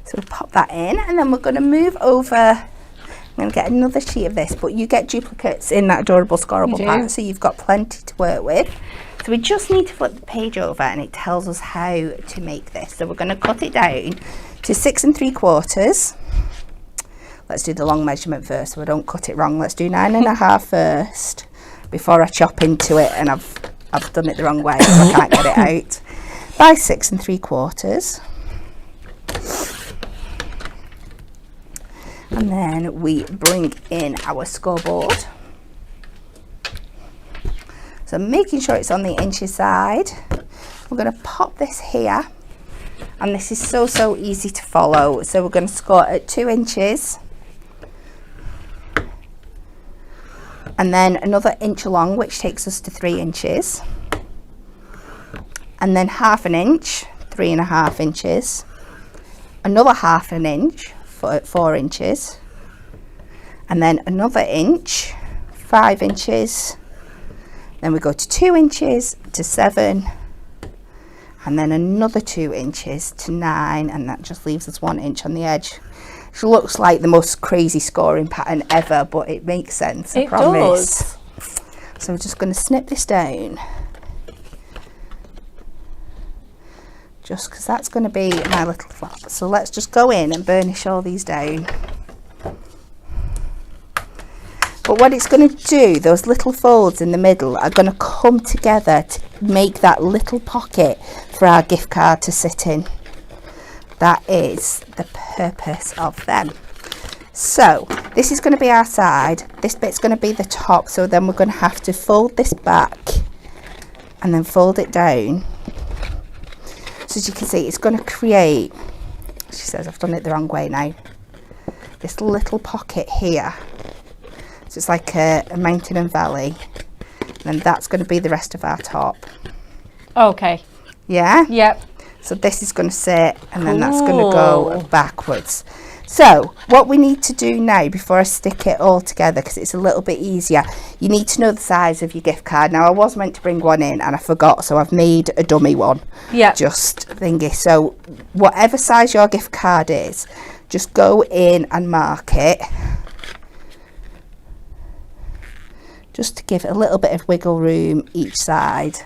So we'll pop that in, and then we're going to move over. I'm going to get another sheet of this, but you get duplicates in that adorable scorable pack, so you've got plenty to work with. So we just need to flip the page over, and it tells us how to make this. So we're going to cut it down to 6 3/4. Let's do the long measurement first, so I don't cut it wrong. Let's do 9 1/2 first before I chop into it, and I've done it the wrong way, so I can't get it out. By 6 3/4. And then we bring in our scoreboard. So making sure it's on the inches side. We're going to pop this here, and this is so easy to follow. So we're going to score at 2 inches, and then another inch along, which takes us to 3 inches, and then 1/2 inch, 3 1/2 inches, another 1/2 inch for 4 inches, and then another inch, 5 inches, then we go to 2 inches to 7, and then another 2 inches to 9, and that just leaves us 1 inch on the edge. It looks like the most crazy scoring pattern ever, but it makes sense, I promise. Does. So we're just going to snip this down, just because that's going to be my little flap. So let's just go in and burnish all these down. But what it's going to do, those little folds in the middle are going to come together to make that little pocket for our gift card to sit in. That is the purpose of them. So this is going to be our side, this bit's going to be the top, so then we're going to have to fold this back and then fold it down. So as you can see, it's going to create, she says I've done it the wrong way now, this little pocket here. So it's like a mountain and valley, and then that's going to be the rest of our top. Okay. Yeah? Yep. So this is going to sit, and then that's going to go backwards. So what we need to do now, before I stick it all together, because it's a little bit easier, you need to know the size of your gift card. Now I was meant to bring one in and I forgot, so I've made a dummy one. Yeah. Just thingy. So whatever size your gift card is, just go in and mark it, just to give it a little bit of wiggle room each side.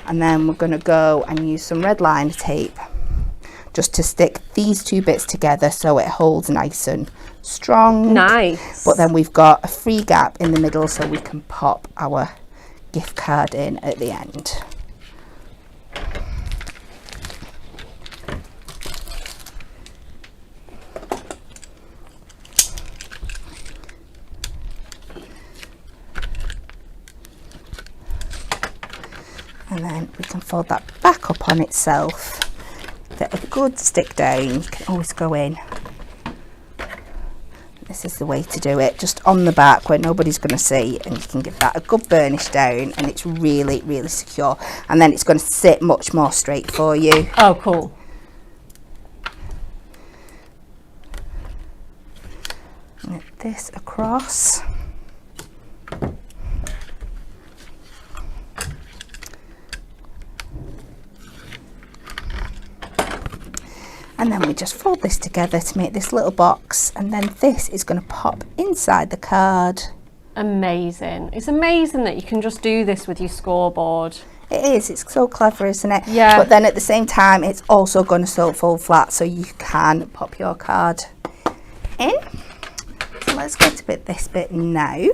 And then we're going to go and use some red liner tape just to stick these two bits together so it holds nice and strong. Nice. But then we've got a free gap in the middle so we can pop our gift card in at the end. And then we can fold that back up on itself. Get a good stick down. You can always go in. This is the way to do it, just on the back where nobody's going to see, and you can give that a good burnish down, and it's really, really secure. And then it's going to sit much more straight for you. Oh, cool. Knit this across. And then we just fold this together to make this little box, and then this is going to pop inside the card. Amazing. It's amazing that you can just do this with your scoreboard. It is, it's so clever, isn't it? Yeah. But then at the same time, it's also going to fold flat, so you can pop your card in. So let's go to this bit now.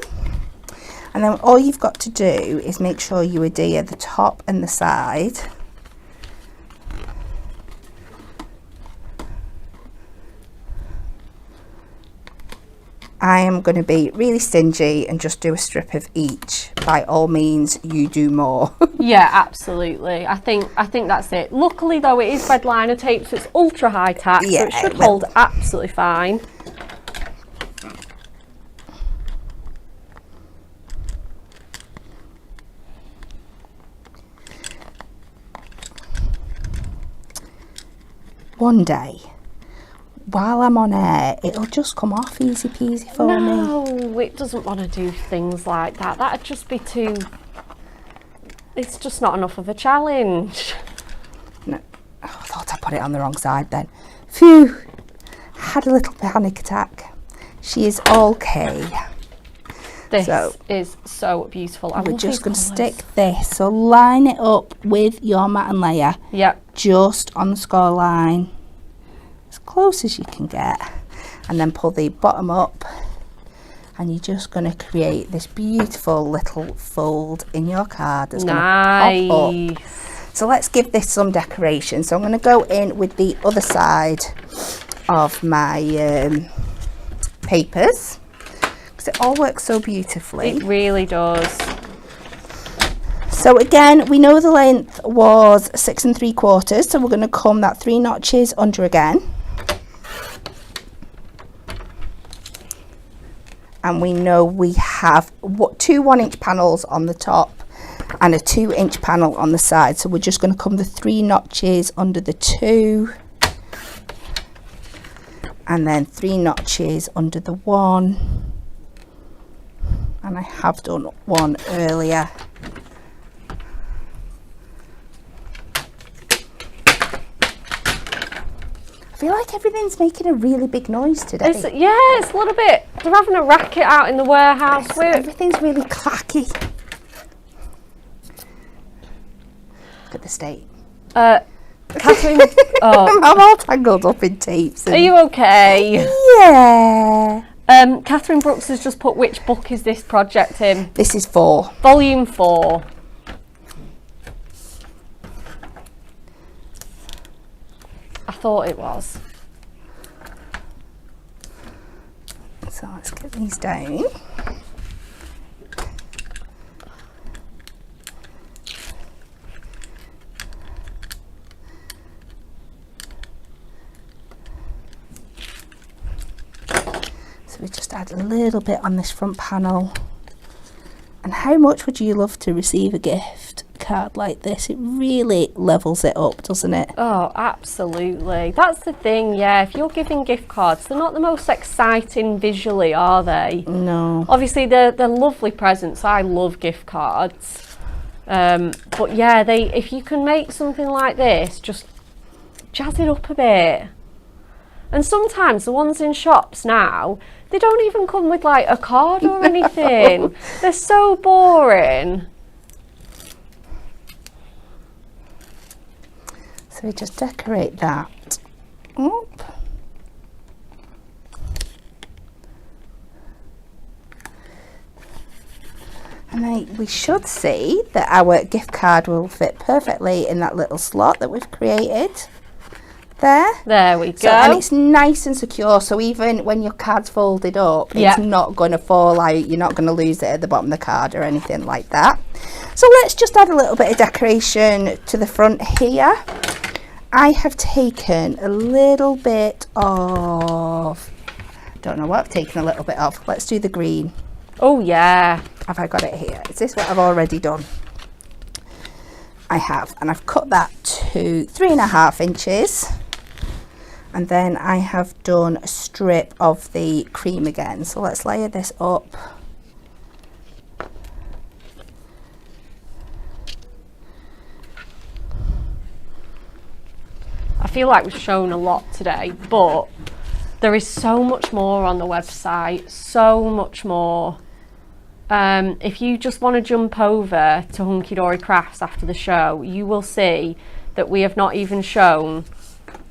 And then all you've got to do is make sure you adhere the top and the side. I am going to be really stingy and just do a strip of each. By all means, you do more. Yeah, absolutely. I think that's it. Luckily though, it is red liner tape, so it's ultra high tack, so it should hold absolutely fine. One day, while I'm on air, it'll just come off easy peasy for me. No, it doesn't want to do things like that. That'd just be too... It's just not enough of a challenge. No, oh, I thought I put it on the wrong side then. Phew, had a little panic attack. She is okay. This is so beautiful. We're just going to stick this, so line it up with your matten layer. Yep. Just on the score line, as close as you can get, and then pull the bottom up, and you're just going to create this beautiful little fold in your card that's going to pop up. So let's give this some decoration. So I'm going to go in with the other side of my papers, because it all works so beautifully. It really does. So again, we know the length was 6 3/4, so we're going to comb that 3 notches under again. And we know we have 2 1-inch panels on the top and a 2-inch panel on the side. So we're just going to comb the 3 notches under the 2, and then 3 notches under the 1. And I have done one earlier. I feel like everything's making a really big noise today. It's a little bit. They're having a racket out in the warehouse. Everything's really clacky. Look at the state. Catherine, I'm all tangled up in tapes. Are you okay? Yeah. Catherine Brooks has just put, which book is this project in? This is 4. Volume 4. I thought it was. So let's get these down. So we just add a little bit on this front panel. And how much would you love to receive a gift card like this? It really levels it up, doesn't it? Oh, absolutely. That's the thing, yeah. If you're giving gift cards, they're not the most exciting visually, are they? No. Obviously, they're lovely presents. I love gift cards. But yeah, if you can make something like this, just jazz it up a bit. And sometimes the ones in shops now, they don't even come with like a card or anything. They're so boring. So we just decorate that up. And then we should see that our gift card will fit perfectly in that little slot that we've created. There we go. So, and it's nice and secure, so even when your card's folded up, it's not going to fall out. You're not going to lose it at the bottom of the card or anything like that. So let's just add a little bit of decoration to the front here. I have taken a little bit of, don't know what I've taken a little bit of. Let's do the green. Oh yeah. Have I got it here? Is this what I've already done? I have, and I've cut that to 3.5 inches. And then I have done a strip of the cream again. So let's layer this up. I feel like we've shown a lot today, but there is so much more on the website, so much more. If you just want to jump over to Hunky Dory Crafts after the show, you will see that we have not even shown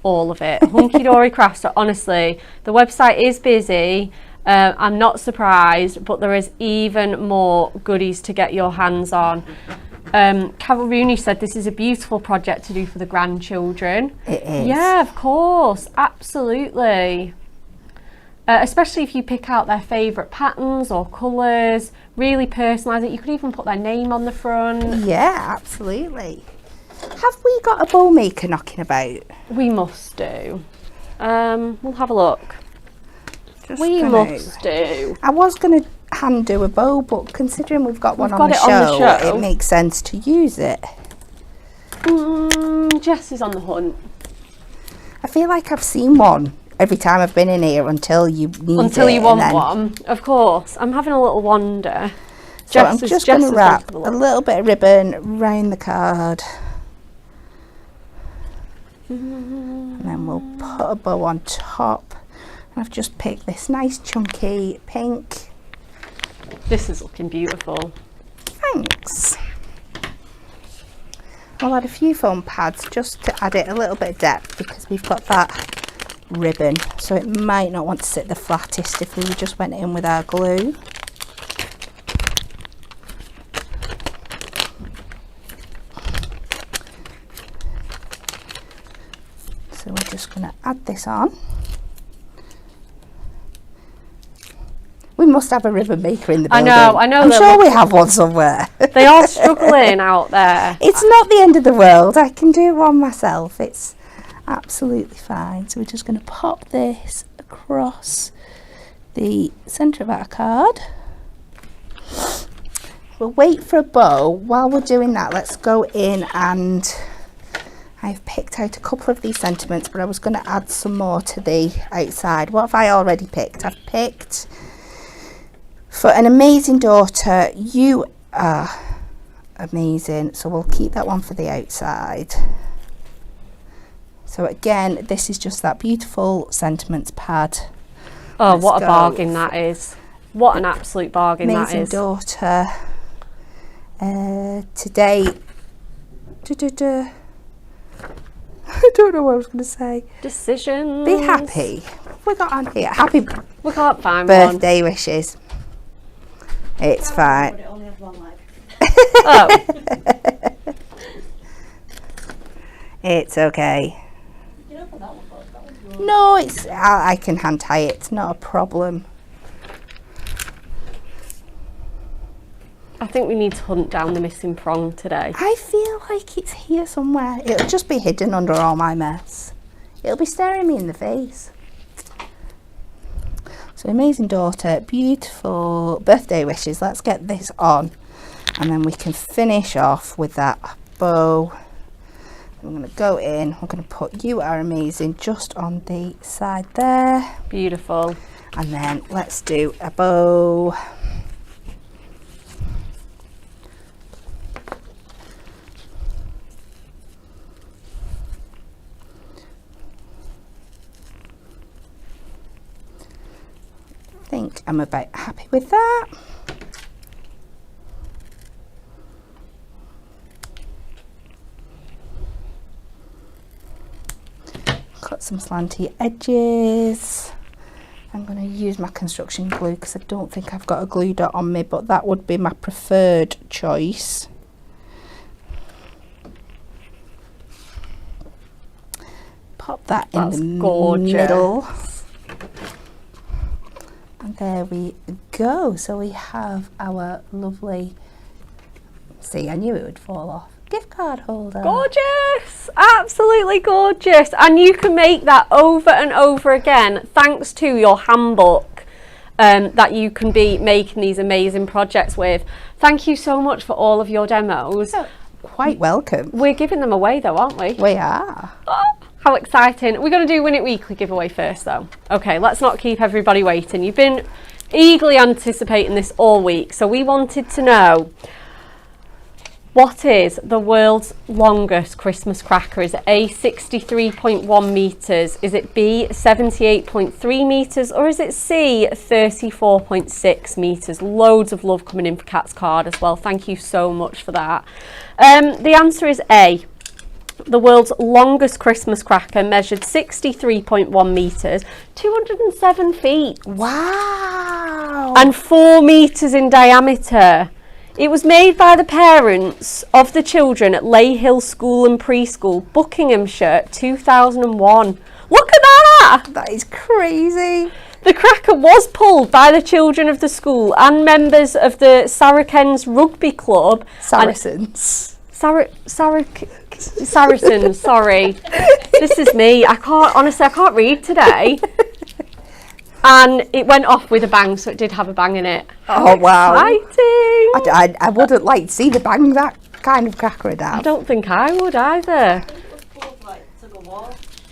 all of it. Hunky Dory Crafts, honestly, the website is busy. I'm not surprised, but there is even more goodies to get your hands on. Carol Rooney said this is a beautiful project to do for the grandchildren. It is. Yeah, of course, absolutely. especially if you pick out their favourite patterns or colours, really personalise it. You could even put their name on the front. Yeah, absolutely. Have we got a bow maker knocking about? We must do. We'll have a look. We must do. I was going to hand do a bow, but considering we've got one on the show, it makes sense to use it. Jess is on the hunt. I feel like I've seen one every time I've been in here until you need Until you want one, of course. I'm having a little wander. So I'm just going to wrap a little bit of ribbon round the card. And then we'll put a bow on top. And I've just picked this nice chunky pink. This is looking beautiful. Thanks. I'll add a few foam pads just to add it a little bit of depth because we've got that ribbon, so it might not want to sit the flattest if we just went in with our glue. So we're just going to add this on. We must have a ribbon maker in the building. I know. I'm sure we have one somewhere. They are struggling out there. It's not the end of the world. I can do one myself. It's absolutely fine. So we're just going to pop this across the centre of our card. We'll wait for a bow. While we're doing that, let's go in and I've picked out a couple of these sentiments, but I was going to add some more to the outside. What have I already picked? I've picked... For an amazing daughter, you are amazing. So we'll keep that one for the outside. So again, this is just that beautiful sentiments pad. Oh, what a bargain that is. What an absolute bargain that is. Amazing daughter. Today, I don't know what I was going to say. Decisions. Be happy. We got on here. Happy we can't find birthday wishes. It's fine. It only has one life. Oh. It's okay. You know what that one was? That one's yours. No, it's I can hand tie it. It's not a problem. I think we need to hunt down the missing prong today. I feel like it's here somewhere. It'll just be hidden under all my mess. It'll be staring me in the face. So amazing daughter, beautiful birthday wishes. Let's get this on and then we can finish off with that bow. I'm going to go in, I'm going to put you are amazing just on the side there. Beautiful. And then let's do a bow. I think I'm about happy with that. Cut some slanty edges. I'm going to use my construction glue because I don't think I've got a glue dot on me, but that would be my preferred choice. Pop that in the middle. And there we go. So we have our lovely, see, I knew it would fall off, gift card holder. Gorgeous, absolutely gorgeous. And you can make that over and over again thanks to your handbook that you can be making these amazing projects with. Thank you so much for all of your demos. Oh, quite welcome. We're giving them away though, aren't we? We are. Oh, how exciting. We're going to do Win It Weekly giveaway first though. Okay, let's not keep everybody waiting. You've been eagerly anticipating this all week, so we wanted to know, what is the world's longest Christmas cracker? Is it A, 63.1 metres? Is it B, 78.3 metres? Or is it C, 34.6 metres? Loads of love coming in for Kat's card as well. Thank you so much for that. The answer is A. The world's longest Christmas cracker measured 63.1 metres, 207 feet. Wow. And 4 metres in diameter. It was made by the parents of the children at Lay Hill School and Preschool, Buckinghamshire, 2001. Look at that! That is crazy. The cracker was pulled by the children of the school and members of the Saracens Rugby Club. Saracens. Saracens, sorry. This is me. I can't read today. And it went off with a bang, so it did have a bang in it. Oh, wow. Exciting. I wouldn't like to see the bang that kind of cracker would I have. don't think I would either. Tug of war.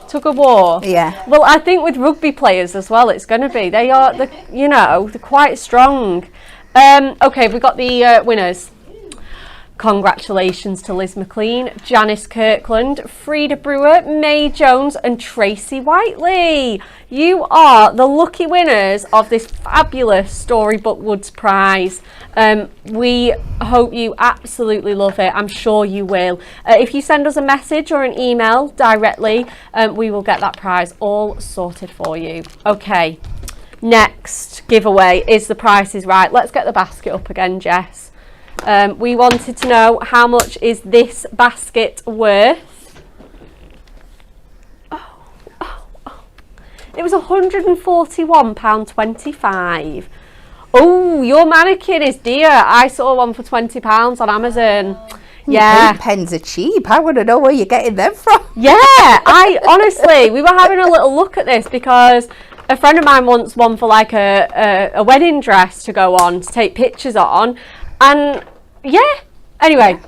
Tug of war. Yeah. Well, I think with rugby players as well, it's going to be. They're quite strong. Okay, we've got the winners. Congratulations to Liz McLean, Janice Kirkland, Frida Brewer, May Jones and Tracy Whiteley. You are the lucky winners of this fabulous Storybook Woods prize. We hope you absolutely love it. I'm sure you will. If you send us a message or an email directly, we will get that prize all sorted for you. Okay, next giveaway is The Price is Right. Let's get the basket up again, Jess. We wanted to know how much is this basket worth. It was £141.25. Oh, your mannequin is dear. I saw one for £20 on Amazon. Yeah. Pens are cheap. I want to know where you're getting them from. Yeah, honestly, we were having a little look at this because a friend of mine wants one for like a wedding dress to go on, to take pictures on. And yeah, anyway,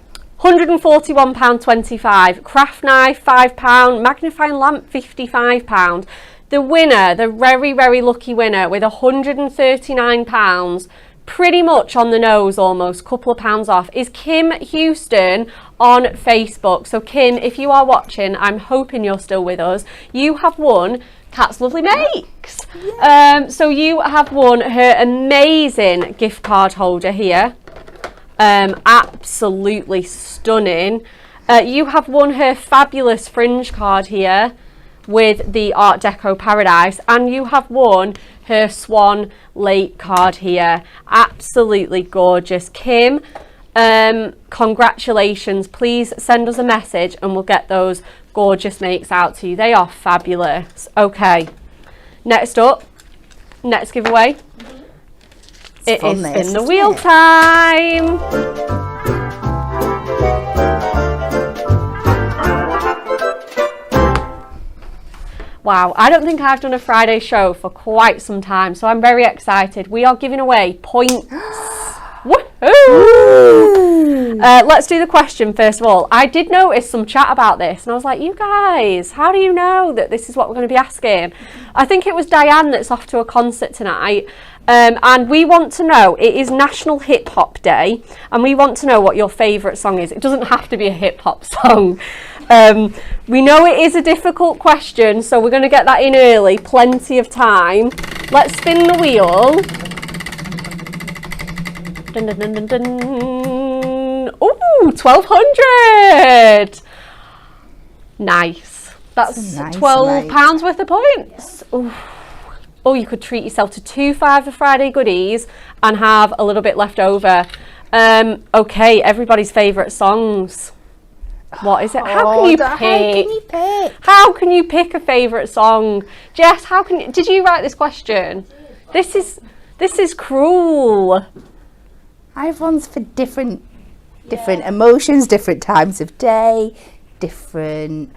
£141.25, craft knife £5, magnifying lamp £55. The winner, the very, very lucky winner with £139, pretty much on the nose almost, couple of pounds off, is Kim Houston on Facebook. So Kim, if you are watching, I'm hoping you're still with us. You have won Cat's Lovely Makes. So you have won her amazing gift card holder here. Absolutely stunning. You have won her fabulous fringe card here with the Art Deco Paradise, and you have won her Swan Lake card here. Absolutely gorgeous. Kim, congratulations. Please send us a message and we'll get those gorgeous makes out to you. They are fabulous. Okay, next up, next giveaway. It is spin the wheel time. Wow, I don't think I've done a Friday show for quite some time, so I'm very excited. We are giving away points. Woohoo! Let's do the question first of all. I did notice some chat about this and I was like, you guys, how do you know that this is what we're going to be asking? I think it was Diane that's off to a concert tonight. And we want to know, it is National Hip Hop Day, and we want to know what your favourite song is. It doesn't have to be a hip hop song. We know it is a difficult question, so we're going to get that in early, plenty of time. Let's spin the wheel. Dun, dun, dun, dun, dun. Ooh, 1,200. Nice. That's nice £12 worth of points. Ooh. Or you could treat yourself to 2 Fiverr Friday goodies and have a little bit left over. Okay, everybody's favourite songs. What is it? How can you pick? How can you pick a favourite song? Jess, did you write this question? This is cruel. I have ones for different emotions, different times of day, different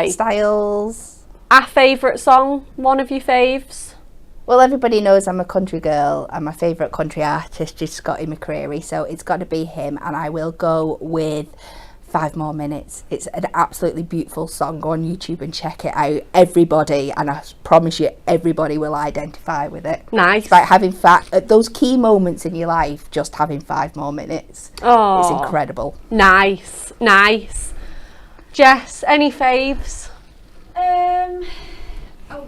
styles. Our favourite song, one of your faves? Well, everybody knows I'm a country girl and my favourite country artist is Scotty McCreery, so it's got to be him, and I will go with 5 More Minutes. It's an absolutely beautiful song. Go on YouTube and check it out, everybody, and I promise you everybody will identify with it. Nice. It's like having at those key moments in your life, just having 5 more minutes. Oh, it's incredible. Nice. Jess, any faves? I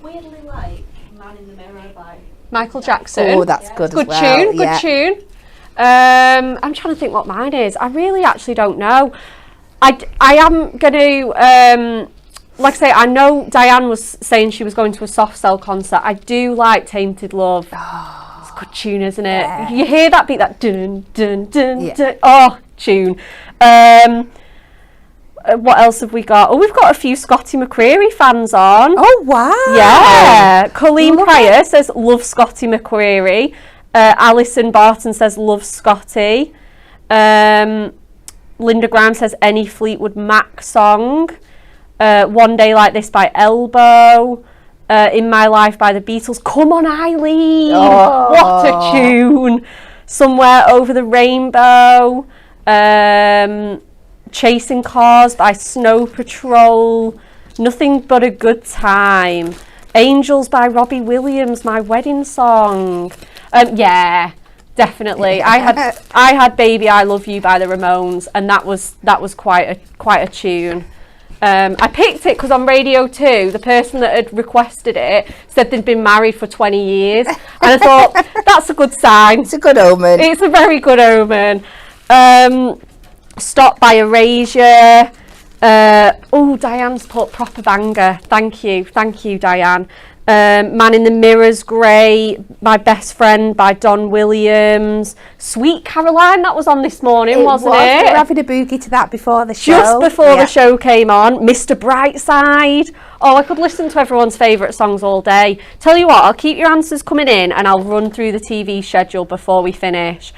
weirdly like Man in the Mirror by Michael Jackson. Oh, that's good as well. Good tune. I'm trying to think what mine is. I really actually don't know. I am going to, like I say, I know Diane was saying she was going to a Soft Cell concert. I do like Tainted Love. Oh, it's a good tune, isn't it? Yeah. You hear that beat, that dun dun dun yeah. dun. Oh, tune. What else have we got? Oh, we've got a few Scotty McCreery fans on. Oh, wow. Yeah. Colleen Pryor says, love Scotty McCreery. Alison Barton says, love Scotty. Linda Graham says, any Fleetwood Mac song. One Day Like This by Elbow. In My Life by the Beatles. Come on, Eileen. Oh. What a tune. Somewhere Over the Rainbow. Chasing Cars by Snow Patrol. Nothing But a Good Time. Angels by Robbie Williams, my wedding song. Yeah, definitely. I had Baby I Love You by the Ramones, and that was quite a tune. I picked it because on Radio 2, the person that had requested it said they'd been married for 20 years, and I thought that's a good sign. It's a good omen. It's a very good omen. Stop by Erasure. Diane's put proper banger. Thank you, Diane. Man in the Mirror's great. My Best Friend by Don Williams. Sweet Caroline, that was on this morning, wasn't it? We were having a boogie to that before the show. Just before the show came on. Mr. Brightside. Oh, I could listen to everyone's favourite songs all day. Tell you what, I'll keep your answers coming in and I'll run through the TV schedule before we finish.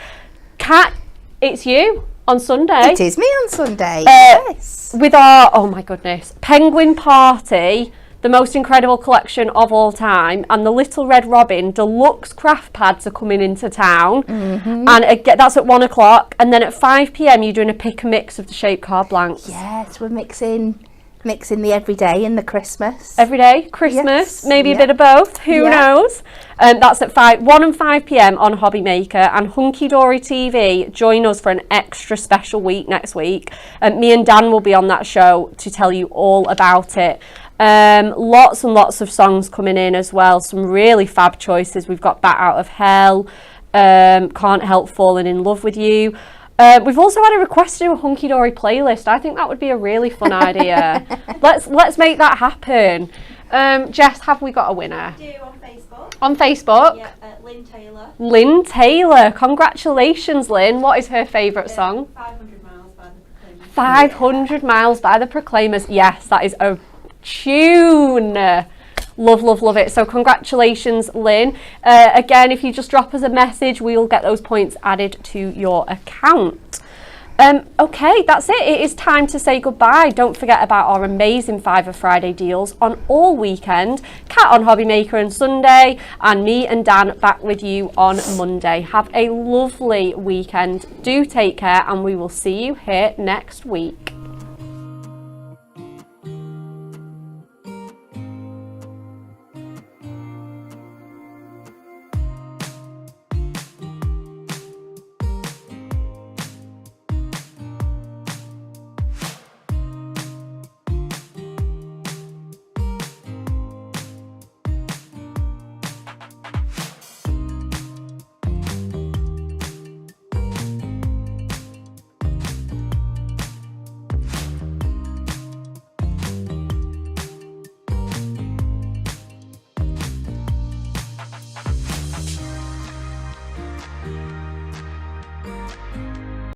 Kat, it's you on Sunday. It is me on Sunday, yes. With our, oh my goodness, Penguin Party, the most incredible collection of all time, and the Little Red Robin deluxe craft pads are coming into town. And that's at 1 o'clock, and then at 5 p.m. you're doing a pick and mix of the shape card blanks. Yes, we're mixing the everyday and the Christmas. Everyday, Christmas, Yes, maybe a bit of both, who Yeah. knows? That's at 1 and 5 p.m. on Hobby Maker, and Hunky Dory TV, join us for an extra special week next week. Me and Dan will be on that show to tell you all about it. Lots and lots of songs coming in as well, some really fab choices. We've got Bat Out of Hell, Can't Help Falling in Love with You. We've also had a request to do a Hunky Dory playlist. I think that would be a really fun idea. Let's make that happen. Jess, have we got a winner? Do on Facebook. On Facebook? Yeah, Lynn Taylor. Lynn Taylor. Congratulations, Lynn. What is her favourite song? 500 Miles by the Proclaimers. 500 Miles by the Proclaimers. Yes, that is a tune. Love, love, love it. So congratulations, Lynn. Again, if you just drop us a message, we will get those points added to your account. Okay, that's it. It is time to say goodbye. Don't forget about our amazing Fiverr Friday deals on all weekend. Kat on Hobby Maker and Sunday, and me and Dan back with you on Monday. Have a lovely weekend. Do take care, and we will see you here next week.